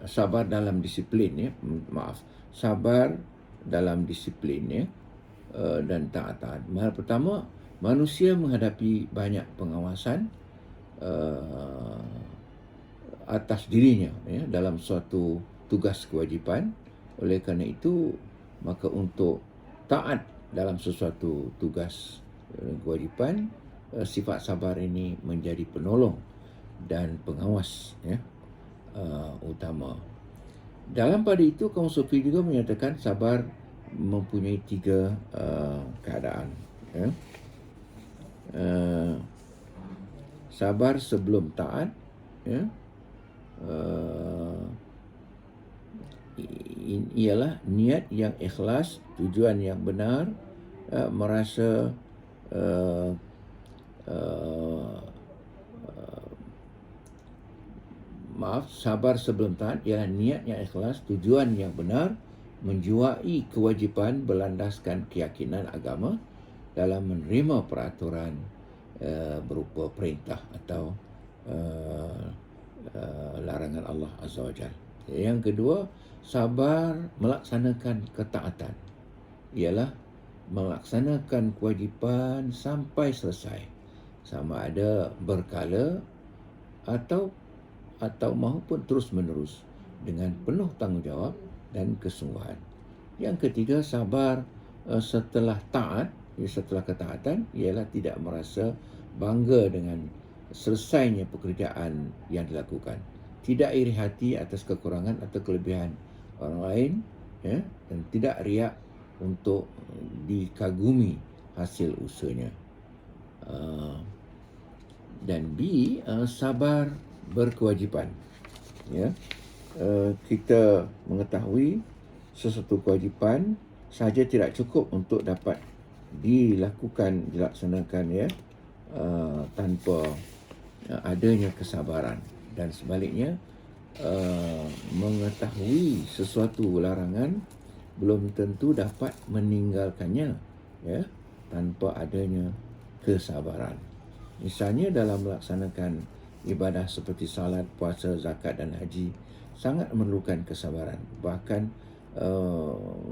Sabar dalam disiplin, ya. Sabar dalam disiplin, ya, dan taat. Pertama, manusia menghadapi banyak pengawasan atas dirinya, ya, dalam suatu tugas kewajipan. Oleh kerana itu, maka untuk taat dalam sesuatu tugas kewajipan, sifat sabar ini menjadi penolong dan pengawas, ya, utama. Dalam pada itu, kaum Sufi juga menyatakan sabar mempunyai 3 keadaan. Ya. Sabar sebelum taat, ya, ialah niat yang ikhlas, tujuan yang benar, merasa sabar sebelum taat ialah niat yang ikhlas, tujuan yang benar, menjiwai kewajipan berlandaskan keyakinan agama dalam menerima peraturan berupa perintah atau larangan Allah Azza wa Jalla. Yang kedua, sabar melaksanakan ketaatan, ialah melaksanakan kewajipan sampai selesai, sama ada berkala atau maupun terus-menerus dengan penuh tanggungjawab dan kesungguhan. Yang ketiga, sabar setelah taat, setelah ketaatan, ialah tidak merasa bangga dengan selesainya pekerjaan yang dilakukan, tidak iri hati atas kekurangan atau kelebihan orang lain, ya, dan tidak riak untuk dikagumi hasil usahanya. Dan B, sabar berkewajipan. Ya, kita mengetahui sesuatu kewajipan sahaja tidak cukup untuk dapat dilaksanakan, ya, tanpa adanya kesabaran. Dan sebaliknya, mengetahui sesuatu larangan belum tentu dapat meninggalkannya, ya, tanpa adanya kesabaran. Misalnya dalam melaksanakan ibadah seperti salat, puasa, zakat dan haji sangat memerlukan kesabaran. Bahkan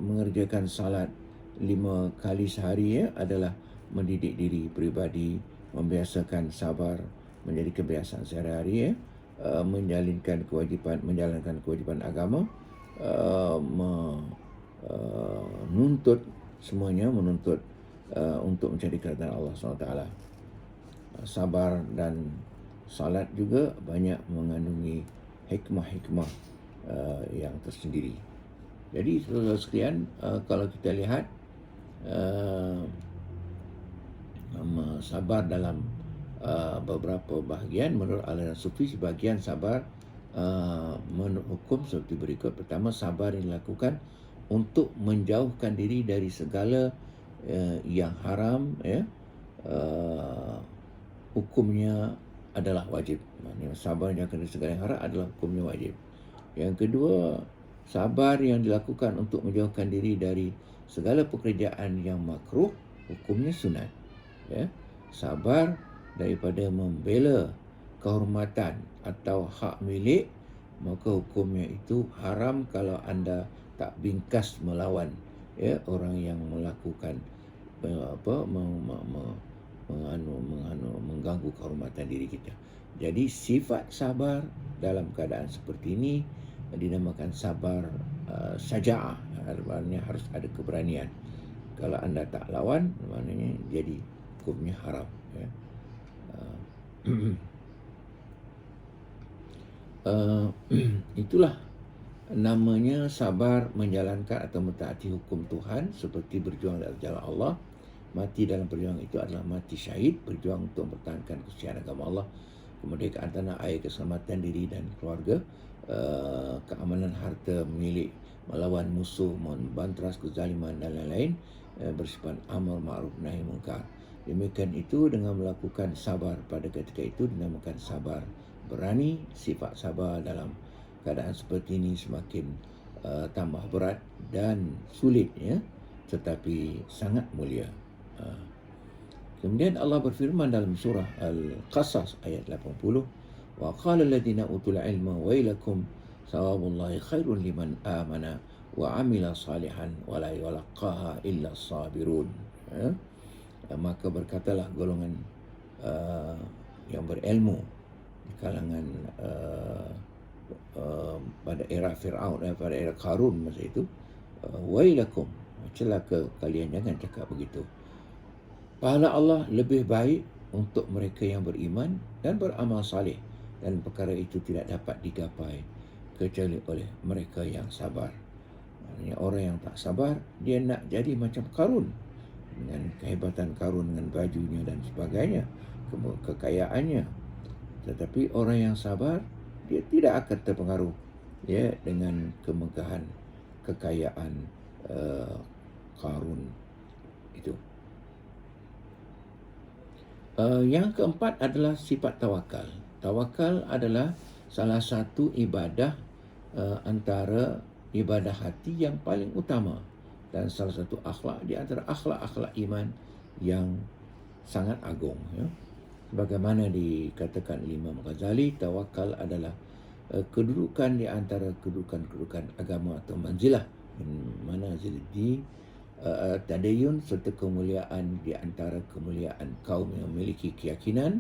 mengerjakan salat 5 kali sehari, ya, adalah mendidik diri peribadi, membiasakan sabar menjadi kebiasaan sehari-hari, ya, menjalankan kewajipan agama, menuntut untuk mencari keridhaan Allah SWT. Sabar dan salat juga banyak mengandungi hikmah-hikmah yang tersendiri. Jadi, saudara sekalian, kalau kita lihat sabar dalam beberapa bahagian, menurut aliran Sufi, sebahagian sabar menurut hukum seperti berikut. Pertama, sabar yang dilakukan untuk menjauhkan diri dari segala yang haram, ya, hukumnya adalah wajib. Maksudnya sabar yang dilakukan dari segala yang haram adalah hukumnya wajib. Yang kedua, sabar yang dilakukan untuk menjauhkan diri dari segala pekerjaan yang makruh, hukumnya sunat. Ya. Sabar daripada membela kehormatan atau hak milik, maka hukumnya itu haram kalau anda tak bingkas melawan, ya, orang yang melakukan mengganggu kehormatan diri kita. Jadi sifat sabar dalam keadaan seperti ini dinamakan sabar saja'ah, maknanya harus ada keberanian. Kalau anda tak lawan, maknanya jadi hukumnya haram. Ya. Itulah namanya sabar menjalankan atau mentaati hukum Tuhan, seperti berjuang dalam jalan Allah. Mati dalam perjuangan itu adalah mati syahid, berjuang untuk mempertahankan kesucian agama Allah, kemerdekaan tanah air, keselamatan diri dan keluarga, keamanan harta milik, melawan musuh, membantras kezaliman dan lain-lain, bersifat amar ma'ruf nahi munkar. Demikian itu dengan melakukan sabar pada ketika itu dinamakan sabar. Berani, sifat sabar dalam keadaan seperti ini semakin tambah berat dan sulit, ya, tetapi sangat mulia. Kemudian Allah berfirman dalam surah Al-Qasas ayat 80, wa qala alladziina utul ilma wailakum thawabullahi khairun liman amana wa amila salihan wa la yulaqqaha illa sabirun. Maka berkatalah golongan yang berilmu di kalangan pada era Fir'aun, pada era Qarun masa itu, wailakum, celaka kalian, jangan cakap begitu. Pahala Allah lebih baik untuk mereka yang beriman dan beramal saleh, dan perkara itu tidak dapat digapai kecuali oleh mereka yang sabar. Maknanya orang yang tak sabar, dia nak jadi macam Qarun, dengan kehebatan Qarun, dengan bajunya dan sebagainya, kekayaannya. Tetapi orang yang sabar, dia tidak akan terpengaruh, ya, dengan kemegahan kekayaan Qarun itu. Yang keempat adalah sifat tawakal. Tawakal adalah salah satu ibadah antara ibadah hati yang paling utama, dan salah satu akhlak di antara akhlak-akhlak iman yang sangat agung, ya. Sebagaimana dikatakan Imam Ghazali, tawakal adalah kedudukan di antara kedudukan-kedudukan agama atau manzilah min manazil din, tadayun, serta kemuliaan di antara kemuliaan kaum yang memiliki keyakinan,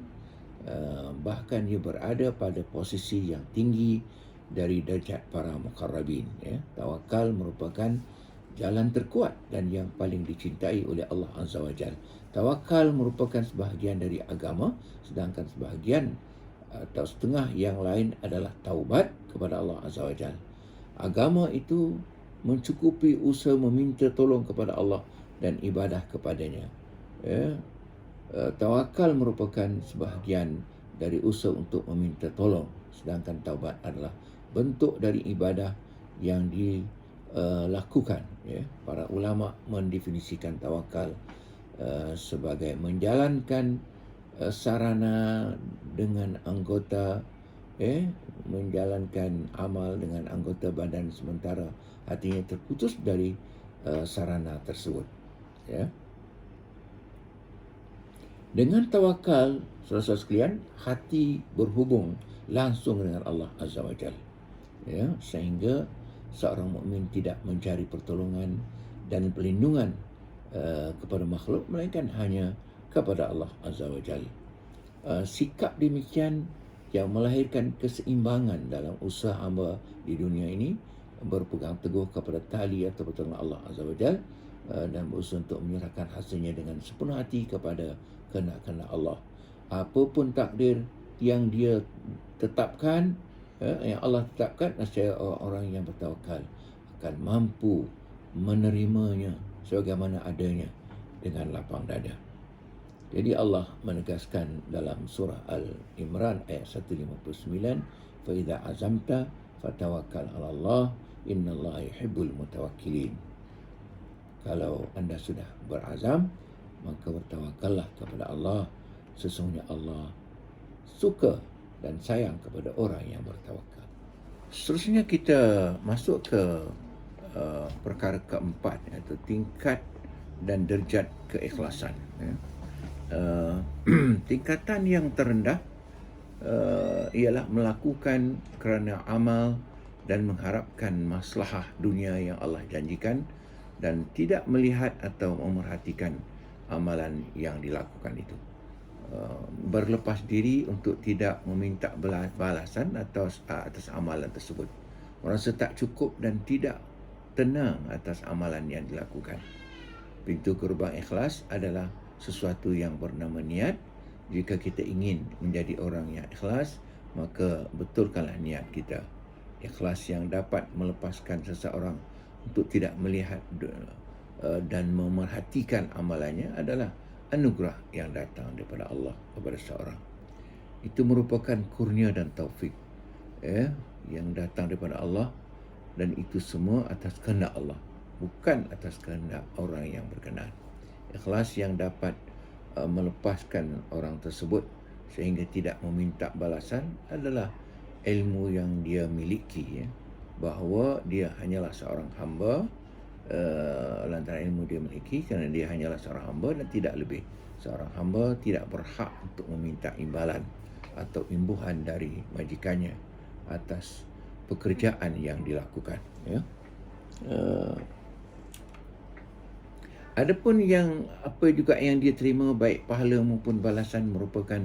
bahkan dia berada pada posisi yang tinggi dari derajat para muqarrabin, ya. Tawakal merupakan jalan terkuat dan yang paling dicintai oleh Allah Azza wa Jalla. Tawakal merupakan sebahagian dari agama, sedangkan sebahagian atau setengah yang lain adalah taubat kepada Allah Azza wa Jalla. Agama itu mencukupi usaha meminta tolong kepada Allah dan ibadah kepadanya. Ya. Tawakal merupakan sebahagian dari usaha untuk meminta tolong, sedangkan taubat adalah bentuk dari ibadah yang dilakukan. Ya. Para ulama mendefinisikan tawakal sebagai menjalankan sarana dengan anggota, menjalankan amal dengan anggota badan sementara hatinya terputus dari sarana tersebut, ya. Dengan tawakal, saudara-saudara sekalian, hati berhubung langsung dengan Allah Azza wa Jalla, ya, sehingga seorang mukmin tidak mencari pertolongan dan perlindungan kepada makhluk, melainkan hanya kepada Allah Azza wa Jalla. Sikap demikian yang melahirkan keseimbangan dalam usaha hamba di dunia ini, berpegang teguh kepada tali atau pertolongan Allah Azza wa Jalla, dan berusaha untuk menyerahkan hasilnya dengan sepenuh hati kepada kehendak-kehendak Allah. Apapun takdir yang dia tetapkan, yang Allah tetapkan, nescaya orang yang bertawakal akan mampu menerimanya sebagaimana adanya dengan lapang dada. Jadi Allah menegaskan dalam surah Al-Imran ayat 159, fa idza azamta fatawakkal 'ala Allah innallaha yuhibbul mutawakkilin. Kalau anda sudah berazam, maka bertawakallah kepada Allah. Sesungguhnya Allah suka dan sayang kepada orang yang bertawakal. Seterusnya kita masuk ke perkara keempat, iaitu tingkat dan derajat keikhlasan. Tingkatan yang terendah ialah melakukan kerana amal dan mengharapkan maslahah dunia yang Allah janjikan, dan tidak melihat atau memerhatikan amalan yang dilakukan itu. Berlepas diri untuk tidak meminta balasan atas amalan tersebut. Merasa tak cukup dan tidak tenang atas amalan yang dilakukan. Pintu gerbang ikhlas adalah sesuatu yang bernama niat. Jika kita ingin menjadi orang yang ikhlas, maka betulkanlah niat kita. Ikhlas yang dapat melepaskan seseorang untuk tidak melihat dan memerhatikan amalannya adalah anugerah yang datang daripada Allah kepada seseorang. Itu merupakan kurnia dan taufik yang datang daripada Allah, dan itu semua atas kehendak Allah, bukan atas kehendak orang yang berkenaan. Ikhlas yang dapat melepaskan orang tersebut sehingga tidak meminta balasan adalah ilmu yang dia miliki, bahawa dia hanyalah seorang hamba lantaran ilmu dia miliki, kerana dia hanyalah seorang hamba dan tidak lebih. Seorang hamba tidak berhak untuk meminta imbalan atau imbuhan dari majikannya atas pekerjaan yang dilakukan. Adapun yang apa juga yang dia terima, baik pahala maupun balasan, merupakan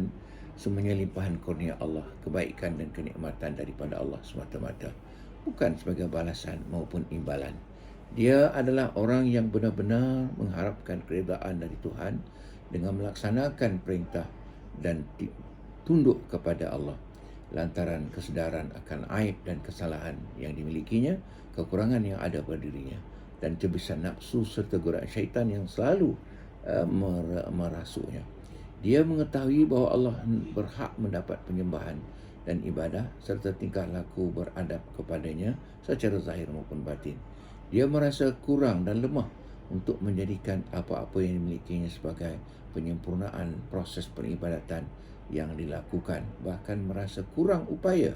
semuanya limpahan kurnia Allah, kebaikan dan kenikmatan daripada Allah semata-mata, bukan sebagai balasan maupun imbalan. Dia adalah orang yang benar-benar mengharapkan keredaan dari Tuhan dengan melaksanakan perintah dan tunduk kepada Allah, lantaran kesedaran akan aib dan kesalahan yang dimilikinya, kekurangan yang ada pada dirinya, dan kebiasaan nafsu serta godaan syaitan yang selalu merasuknya. Dia mengetahui bahawa Allah berhak mendapat penyembahan dan ibadah serta tingkah laku beradab kepadanya secara zahir maupun batin. Dia merasa kurang dan lemah untuk menjadikan apa-apa yang dimilikinya sebagai penyempurnaan proses peribadatan yang dilakukan, bahkan merasa kurang upaya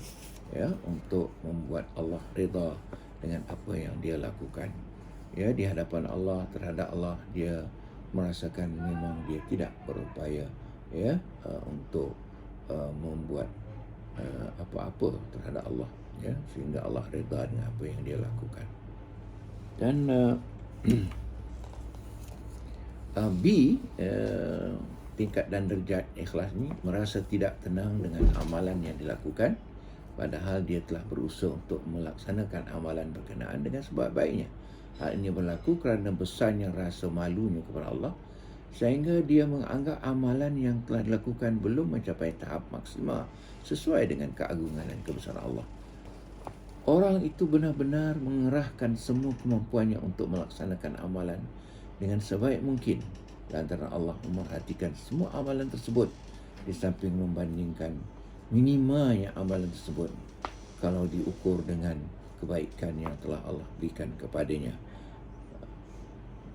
untuk membuat Allah redha dengan apa yang dia lakukan. Di hadapan Allah, terhadap Allah, dia merasakan memang dia tidak berupaya untuk membuat apa-apa terhadap Allah, sehingga Allah redha dengan apa yang dia lakukan. Dan B, tingkat dan derajat ikhlas ni, merasa tidak tenang dengan amalan yang dilakukan, padahal dia telah berusaha untuk melaksanakan amalan berkenaan dengan sebaik-baiknya. Hal ini berlaku kerana besarnya rasa malunya kepada Allah, sehingga dia menganggap amalan yang telah dilakukan belum mencapai tahap maksimal sesuai dengan keagungan dan kebesaran Allah. Orang itu benar-benar mengerahkan semua kemampuannya untuk melaksanakan amalan dengan sebaik mungkin, lantaran Allah memerhatikan semua amalan tersebut, di samping membandingkan minimanya amalan tersebut kalau diukur dengan kebaikan yang telah Allah berikan kepadanya,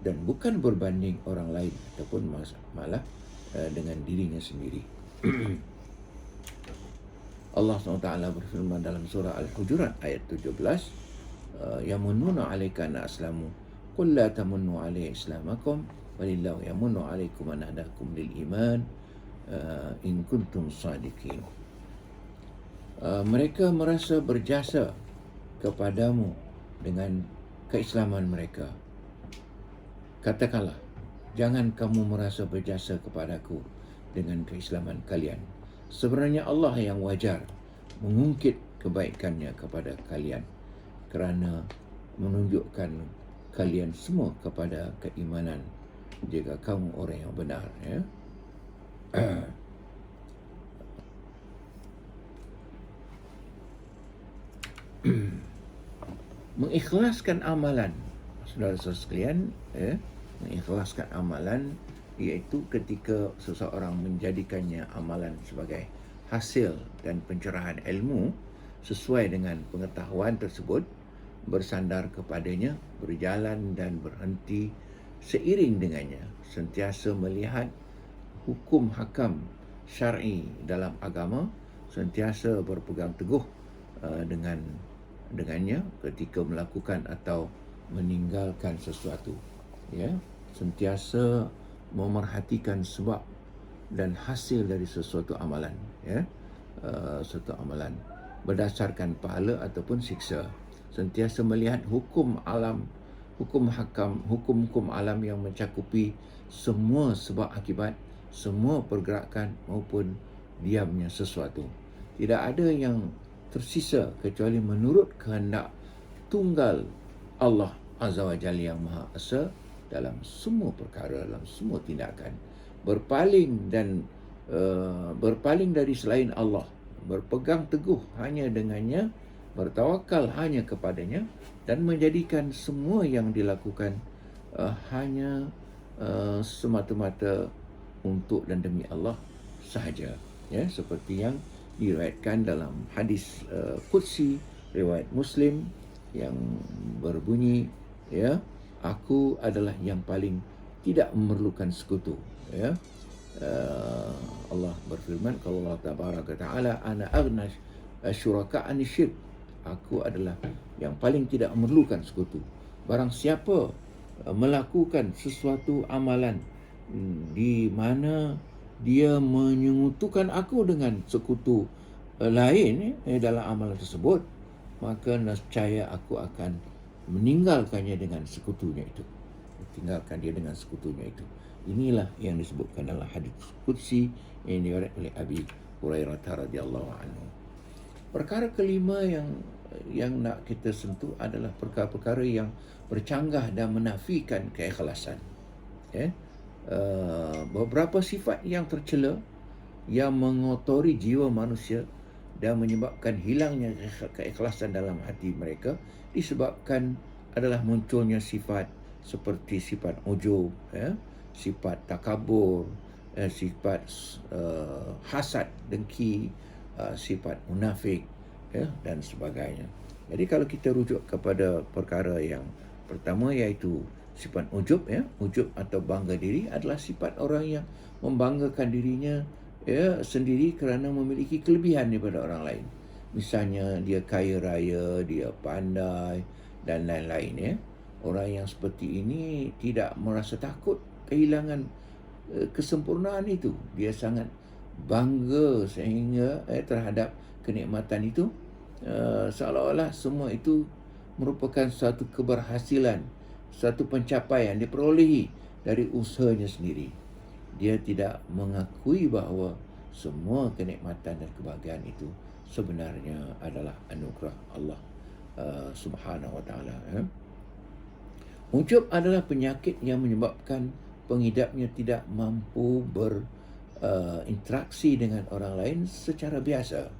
dan bukan berbanding orang lain ataupun malah dengan dirinya sendiri. Allah SWT berfirman dalam surah Al-Hujurat ayat 17, yamununa 'alaika an aslamu qul la tamunnu 'alayya islamakum walillahu yamunnu 'alaikum an hadakum lil iman in kuntum shadiqin. Mereka merasa berjasa kepadamu dengan keislaman mereka. Katakanlah, jangan kamu merasa berjasa kepadaku dengan keislaman kalian. Sebenarnya Allah yang wajar mengungkit kebaikannya kepada kalian kerana menunjukkan kalian semua kepada keimanan jika kamu orang yang benar. Mengikhlaskan amalan, saudara-saudara sekalian, mengikhlaskan amalan iaitu ketika seseorang menjadikannya amalan sebagai hasil dan pencerahan ilmu sesuai dengan pengetahuan tersebut, bersandar kepadanya, berjalan dan berhenti seiring dengannya, sentiasa melihat hukum hakam syar'i dalam agama, sentiasa berpegang teguh dengannya ketika melakukan atau meninggalkan sesuatu, sentiasa memerhatikan sebab dan hasil dari sesuatu amalan, suatu amalan berdasarkan pahala ataupun siksa, sentiasa melihat hukum alam, hukum alam yang mencakupi semua sebab akibat, semua pergerakan maupun diamnya sesuatu. Tidak ada yang tersisa kecuali menurut kehendak tunggal Allah Azza wa Jalla yang Maha Esa dalam semua perkara, dalam semua tindakan. berpaling dari selain Allah, berpegang teguh hanya dengannya, bertawakal hanya kepadanya, dan menjadikan semua yang dilakukan hanya semata-mata untuk dan demi Allah sahaja, ya, seperti yang diriwayatkan dalam hadis qudsi riwayat Muslim yang berbunyi, ya, aku adalah yang paling tidak memerlukan sekutu, ya. Allah berfirman, kalau Allah tabaraka taala, ana aghna syuraka an syirk, aku adalah yang paling tidak memerlukan sekutu. Barang siapa melakukan sesuatu amalan di mana dia menyekutukan aku dengan sekutu lain dalam amalan tersebut, maka nescaya aku akan meninggalkannya dengan sekutunya itu. Tinggalkan dia dengan sekutunya itu. Inilah yang disebutkan dalam hadis qudsi yang diriwayatkan oleh Abi Hurairah radhiyallahu anhu. Perkara kelima yang nak kita sentuh adalah perkara-perkara yang bercanggah dan menafikan keikhlasan. Beberapa sifat yang tercela yang mengotori jiwa manusia dan menyebabkan hilangnya keikhlasan dalam hati mereka disebabkan adalah munculnya sifat seperti sifat ujub, sifat takabur, sifat hasad, dengki, sifat munafik, dan sebagainya. Jadi kalau kita rujuk kepada perkara yang pertama, iaitu sifat ujub, ujub atau bangga diri adalah sifat orang yang membanggakan dirinya sendiri kerana memiliki kelebihan daripada orang lain. Misalnya dia kaya raya, dia pandai dan lain-lain, Orang yang seperti ini tidak merasa takut kehilangan kesempurnaan itu. Dia sangat bangga sehingga terhadap kenikmatan itu, seolah-olah semua itu merupakan satu keberhasilan, satu pencapaian diperolehi dari usahanya sendiri. Dia tidak mengakui bahawa semua kenikmatan dan kebahagiaan itu sebenarnya adalah anugerah Allah Subhanahu wa taala. Ujub adalah penyakit yang menyebabkan pengidapnya tidak mampu berinteraksi dengan orang lain secara biasa,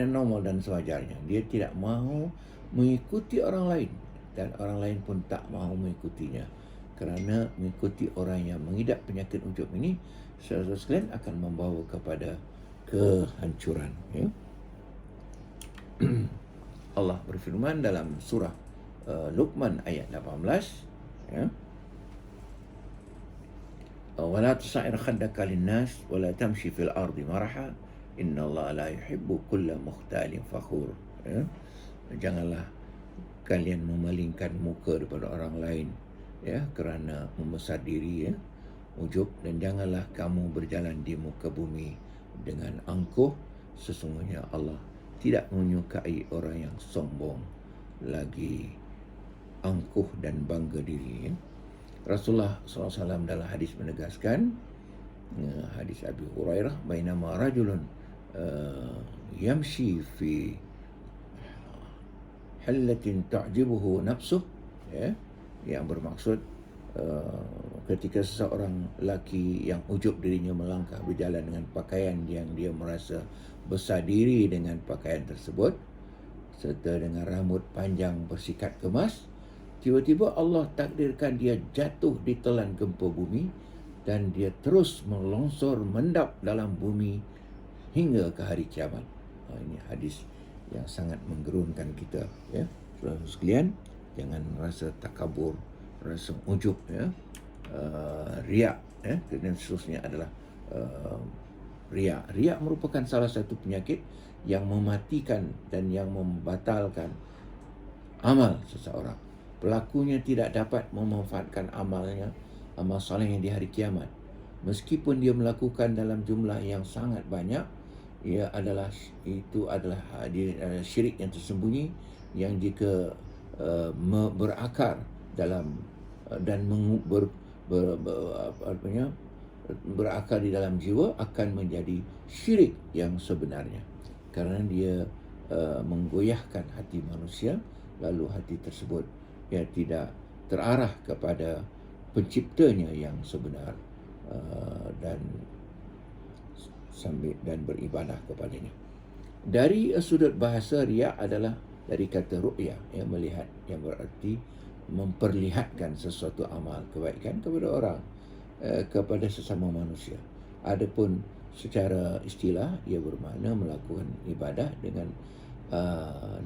normal dan sewajarnya. Dia tidak mahu mengikuti orang lain dan orang lain pun tak mahu mengikutinya. Kerana mengikuti orang yang mengidap penyakit ujub ini, saudara sekalian, akan membawa kepada kehancuran. Allah berfirman dalam surah Luqman ayat 18, wala tusair khaddaka linnas wala tamshi fil ardi maraha innallaha la yuhibbu kulla mukhtalin fakhur. Janganlah kalian memalingkan muka daripada orang lain kerana membesar diri, ujub, dan janganlah kamu berjalan di muka bumi dengan angkuh. Sesungguhnya Allah tidak menyukai orang yang sombong lagi angkuh dan bangga diri. Rasulullah SAW dalam hadis menegaskan, hadis Abi Hurairah, bainama rajulun yamshi fi hallatin ta'jibuhu nafsuh, yang bermaksud ketika seseorang lelaki yang ujub dirinya melangkah berjalan dengan pakaian yang dia merasa besar diri dengan pakaian tersebut, serta dengan rambut panjang bersikat kemas, tiba-tiba Allah takdirkan dia jatuh di telan gempa bumi dan dia terus melongsor mendap dalam bumi hingga ke hari kiamat. Ini hadis yang sangat menggerunkan kita, saudara sekalian. Jangan rasa takabur, rasa ujub, riak, dan seterusnya adalah riak. Riak merupakan salah satu penyakit yang mematikan dan yang membatalkan amal seseorang. Pelakunya tidak dapat memanfaatkan amalnya, amal solehnya di hari kiamat. Meskipun dia melakukan dalam jumlah yang sangat banyak, itu adalah syirik yang tersembunyi, yang jika berakar dalam dan berakar di dalam jiwa, akan menjadi syirik yang sebenarnya, kerana dia menggoyahkan hati manusia, lalu hati tersebut tidak terarah kepada penciptanya yang sebenar. dan sambil dan beribadah kepadanya. Dari sudut bahasa, riya adalah dari kata ru'ya, yang melihat, yang berarti memperlihatkan sesuatu amal kebaikan kepada orang, kepada sesama manusia. Adapun secara istilah, ia bermakna melakukan ibadah dengan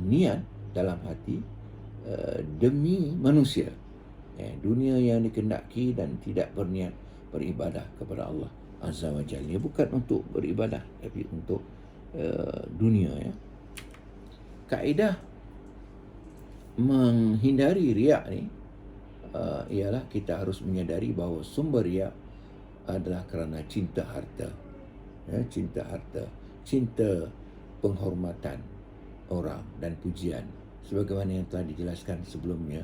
niat dalam hati demi manusia, dunia yang dikehendaki, dan tidak berniat beribadah kepada Allah Azza wa Jalla. Ia bukan untuk beribadah, tapi untuk dunia, ya. Kaedah menghindari riak ni ialah kita harus menyadari bahawa sumber riak adalah kerana cinta harta, cinta harta, cinta penghormatan orang dan pujian, sebagaimana yang telah dijelaskan sebelumnya.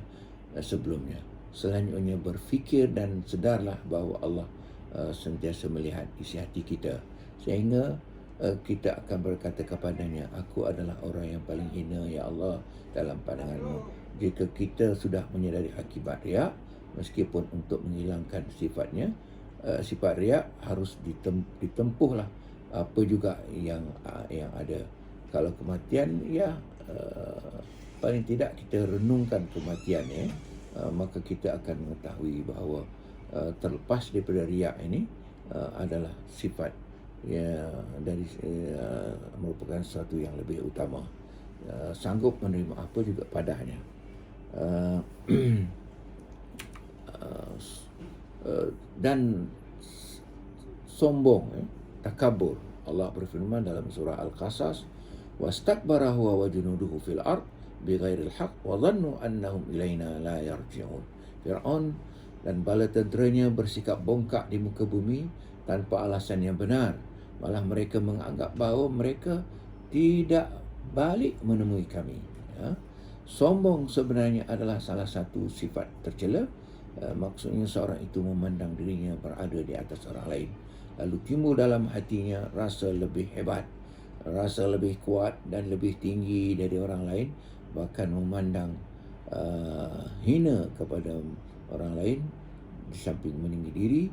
Selanjutnya, berfikir dan sedarlah bahawa Allah sentiasa melihat isi hati kita, sehingga kita akan berkata kepadanya, aku adalah orang yang paling hina, ya Allah, dalam pandangan-Mu. Jika kita sudah menyadari akibat riak, meskipun untuk menghilangkan sifatnya, sifat riak harus ditempuhlah apa juga yang ada. Kalau kematian, ya paling tidak kita renungkan kematian, maka kita akan mengetahui bahawa terlepas daripada riak ini adalah sifat merupakan sesuatu yang lebih utama, sanggup menerima apa juga padanya. Dan sombong, takabur. Allah berfirman dalam surah Al-Qasas, wastakbara huwa wa junuduhu fil ard bighairil haqq wa dhannu annahum ilaina la yarji'un. Fir'aun dan bala tenteranya bersikap bongkak di muka bumi tanpa alasan yang benar. Malah mereka menganggap bahawa mereka tidak balik menemui kami. Sombong sebenarnya adalah salah satu sifat tercela. Maksudnya seorang itu memandang dirinya berada di atas orang lain, lalu timbul dalam hatinya rasa lebih hebat, rasa lebih kuat dan lebih tinggi dari orang lain, bahkan memandang hina kepada orang lain di samping meninggi diri,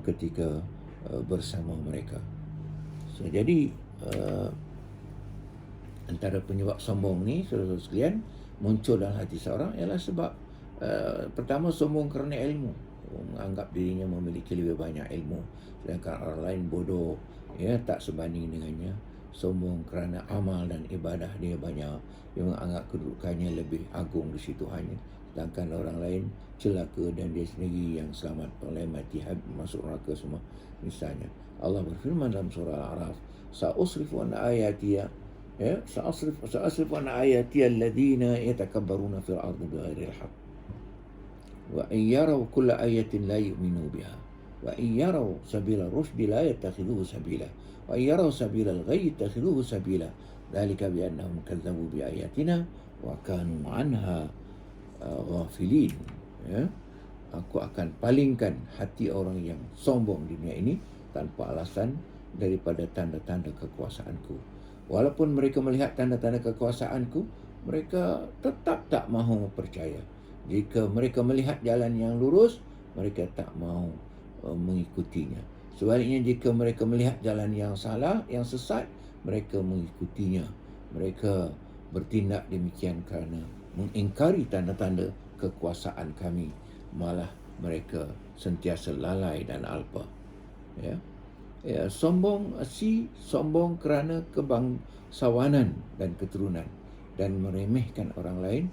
ketika bersama mereka. Jadi antara penyebab sombong ni, saudara-saudara sekalian, muncul dalam hati seorang ialah sebab pertama, sombong kerana ilmu, menganggap dirinya memiliki lebih banyak ilmu sedangkan orang lain bodoh, tak sebanding dengannya. Sombong kerana amal dan ibadah dia banyak, dia menganggap kedudukannya lebih agung di situ hanya, sedangkan orang lain celaka dan dia sendiri yang selamat oleh mati masuk neraka semua. Misalnya, Allah berfirman dalam surah Al-A'raf, sa'usrifu an ayati sa'asrifu an ayati alladhina yatakabbaruna fil ardi bighairil haqq wa in yaraw kulla ayatin la yu'minu biha wa in yaraw sabila rusydi la yattakhidhuhu sabila wa in yaraw sabila al-ghayy yattakhidhuhu sabila dhalika bi annahum kadzdzabu bi ayatina wa kanu anha ghafilin. Aku akan palingkan hati orang yang sombong di dunia ini tanpa alasan daripada tanda-tanda kekuasaanku. Walaupun mereka melihat tanda-tanda kekuasaanku, mereka tetap tak mahu percaya. Jika mereka melihat jalan yang lurus, mereka tak mahu mengikutinya. Sebaliknya, jika mereka melihat jalan yang salah, yang sesat, mereka mengikutinya. Mereka bertindak demikian kerana mengingkari tanda-tanda kekuasaan kami. Malah mereka sentiasa lalai dan alpa. Sombong kerana kebangsawanan dan keturunan, dan meremehkan orang lain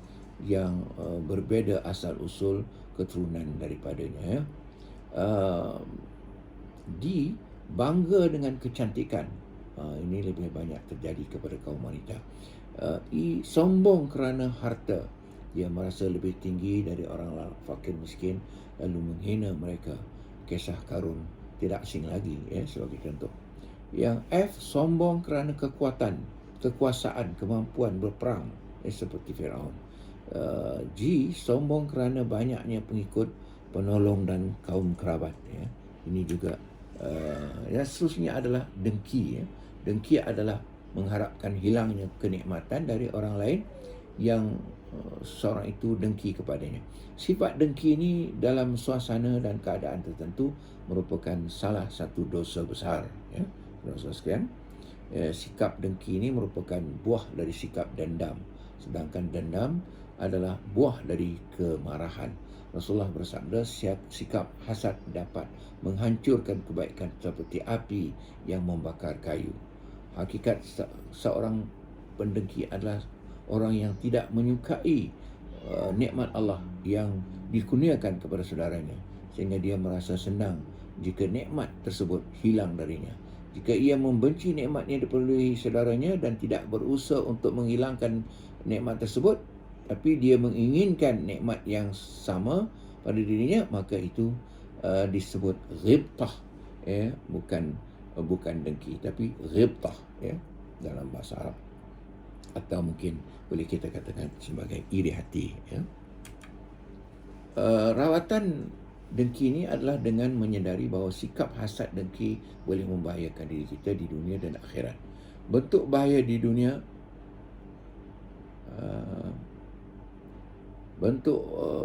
yang berbeza asal usul keturunan daripadanya. Bangga dengan kecantikan, ini lebih banyak terjadi kepada kaum wanita. Sombong kerana harta, dia merasa lebih tinggi dari orang fakir miskin, lalu menghina mereka. Kisah Karun tidak asing lagi, sebagai contoh. Yang F, sombong kerana kekuasaan, kemampuan berperang, seperti Firaun. G, sombong kerana banyaknya pengikut, penolong dan kaum kerabat. Ini juga seterusnya adalah dengki. Dengki adalah mengharapkan hilangnya kenikmatan dari orang lain yang seorang itu dengki kepadanya. Sifat dengki ini dalam suasana dan keadaan tertentu merupakan salah satu dosa besar. Ya, dosa sekalian. Sikap dengki ini merupakan buah dari sikap dendam. Sedangkan dendam adalah buah dari kemarahan. Rasulullah bersabda, sikap hasad dapat menghancurkan kebaikan seperti api yang membakar kayu. Hakikat seorang pendengki adalah orang yang tidak menyukai nikmat Allah yang dikurniakan kepada saudaranya, sehingga dia merasa senang jika nikmat tersebut hilang darinya. Jika ia membenci nikmat yang diperolehi saudaranya dan tidak berusaha untuk menghilangkan nikmat tersebut, tapi dia menginginkan nikmat yang sama pada dirinya, maka itu disebut ghibtah, ya, bukan dengki, tapi ghibtah, ya, dalam bahasa Arab, atau mungkin boleh kita katakan sebagai iri hati. Ya. Rawatan dengki ini adalah dengan menyedari bahawa sikap hasad dengki boleh membahayakan diri kita di dunia dan akhirat. Bentuk bahaya di dunia,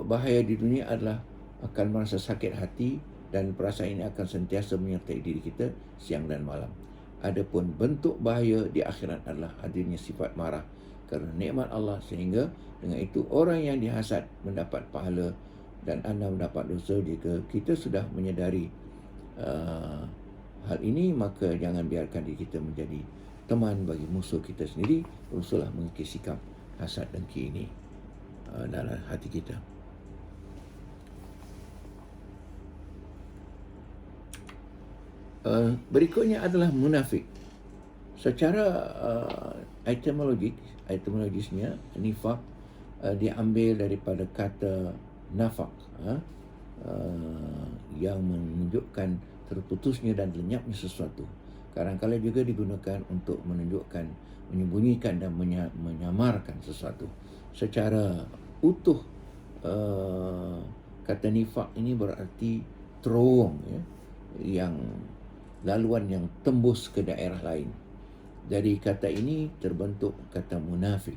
bahaya di dunia adalah akan merasa sakit hati, dan perasaan ini akan sentiasa menyertai diri kita siang dan malam. Adapun bentuk bahaya di akhirat adalah hadirnya sifat marah kerana nikmat Allah, sehingga dengan itu orang yang dihasad mendapat pahala dan anda mendapat dosa. Jika kita sudah menyedari hal ini, maka jangan biarkan diri kita menjadi teman bagi musuh kita sendiri. Berusahalah mengikis sikap hasad dengki ini dalam hati kita. Berikutnya adalah munafik. Secara etimologisnya, nifak diambil daripada kata nafak, yang menunjukkan terputusnya dan lenyapnya sesuatu. Kadang-kadang juga digunakan untuk menunjukkan, menyembunyikan dan menyamarkan sesuatu. Secara utuh, kata nifak ini berarti terowong, ya, yang laluan yang tembus ke daerah lain. Jadi kata ini terbentuk kata munafik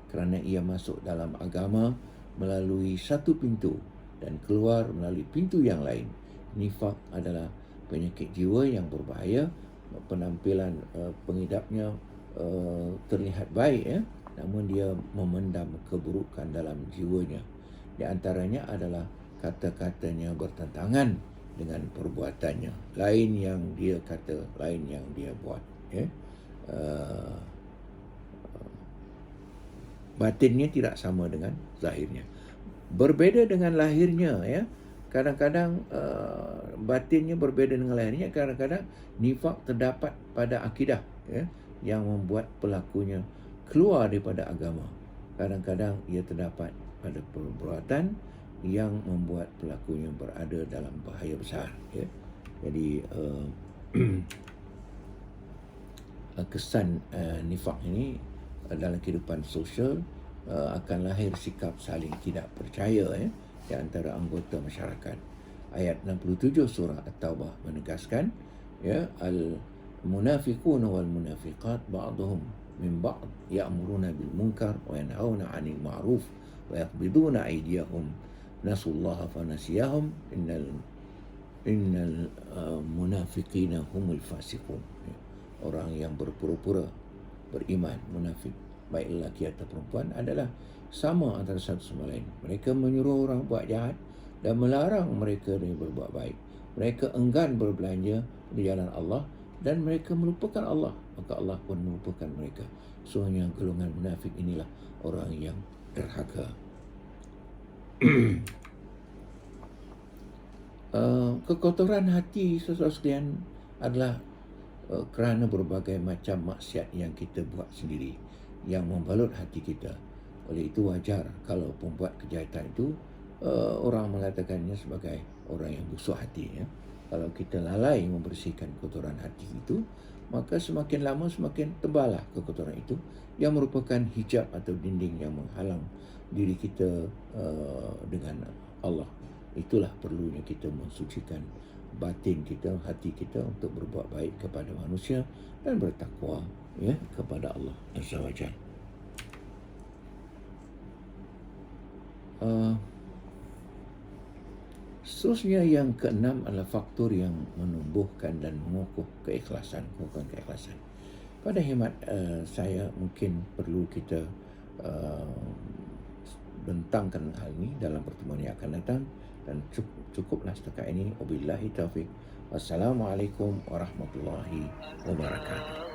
kerana ia masuk dalam agama melalui satu pintu dan keluar melalui pintu yang lain. Nifak adalah penyakit jiwa yang berbahaya. Penampilan pengidapnya terlihat baik, ya, namun dia memendam keburukan dalam jiwanya. Di antaranya adalah kata-katanya bertentangan dengan perbuatannya. Lain yang dia kata, lain yang dia buat. Ya. Batinnya tidak sama dengan zahirnya. Berbeza dengan lahirnya, ya. Kadang-kadang batinnya berbeza dengan lahirnya. Kadang-kadang nifak terdapat pada akidah, ya, yang membuat pelakunya keluar daripada agama. Kadang-kadang ia terdapat pada perbuatan yang membuat pelakunya berada dalam bahaya besar. Ya. Jadi kesan nifak ini dalam kehidupan sosial akan lahir sikap saling tidak percaya, ya, di antara anggota masyarakat. Ayat 67 surah At-Taubah menegaskan, ya, al-munafiqun wal munafiqat ba'dhum min ba'd ya'muruna bil munkar wa yanhauna 'anil ma'ruf wa yaqbiduna aydiyahum nasullaha fanasiyahum innal munafiqina humul fasiqun. Orang yang berpura-pura beriman, munafik, baik lelaki atau perempuan, adalah sama antara satu sama lain. Mereka menyuruh orang buat jahat dan melarang mereka dari berbuat baik. Mereka enggan berbelanja di jalan Allah dan mereka melupakan Allah, maka Allah pun melupakan mereka. Sesungguhnya golongan munafik inilah orang yang derhaka. Kekotoran hati, saudara sekalian, adalah kerana berbagai macam maksiat yang kita buat sendiri yang membalut hati kita. Oleh itu wajar kalau pembuat kejahatan itu orang mengatakannya sebagai orang yang busuk hati, ya. Kalau kita lalai membersihkan kotoran hati itu, maka semakin lama semakin teballah kekotoran itu, yang merupakan hijab atau dinding yang menghalang diri kita dengan Allah. Itulah perlunya kita mensucikan batin kita, hati kita, untuk berbuat baik kepada manusia dan bertakwa, ya, kepada Allah Azza wa Jalla. Uh, Seterusnya yang keenam adalah faktor yang menumbuhkan dan mengukuh keikhlasan, bukan keikhlasan. Pada hemat saya, mungkin perlu kita uh, bentangkan hal ini dalam pertemuan yang akan datang, dan cukuplah setakat ini. Wabillahi taufiq. Wassalamualaikum warahmatullahi wabarakatuh.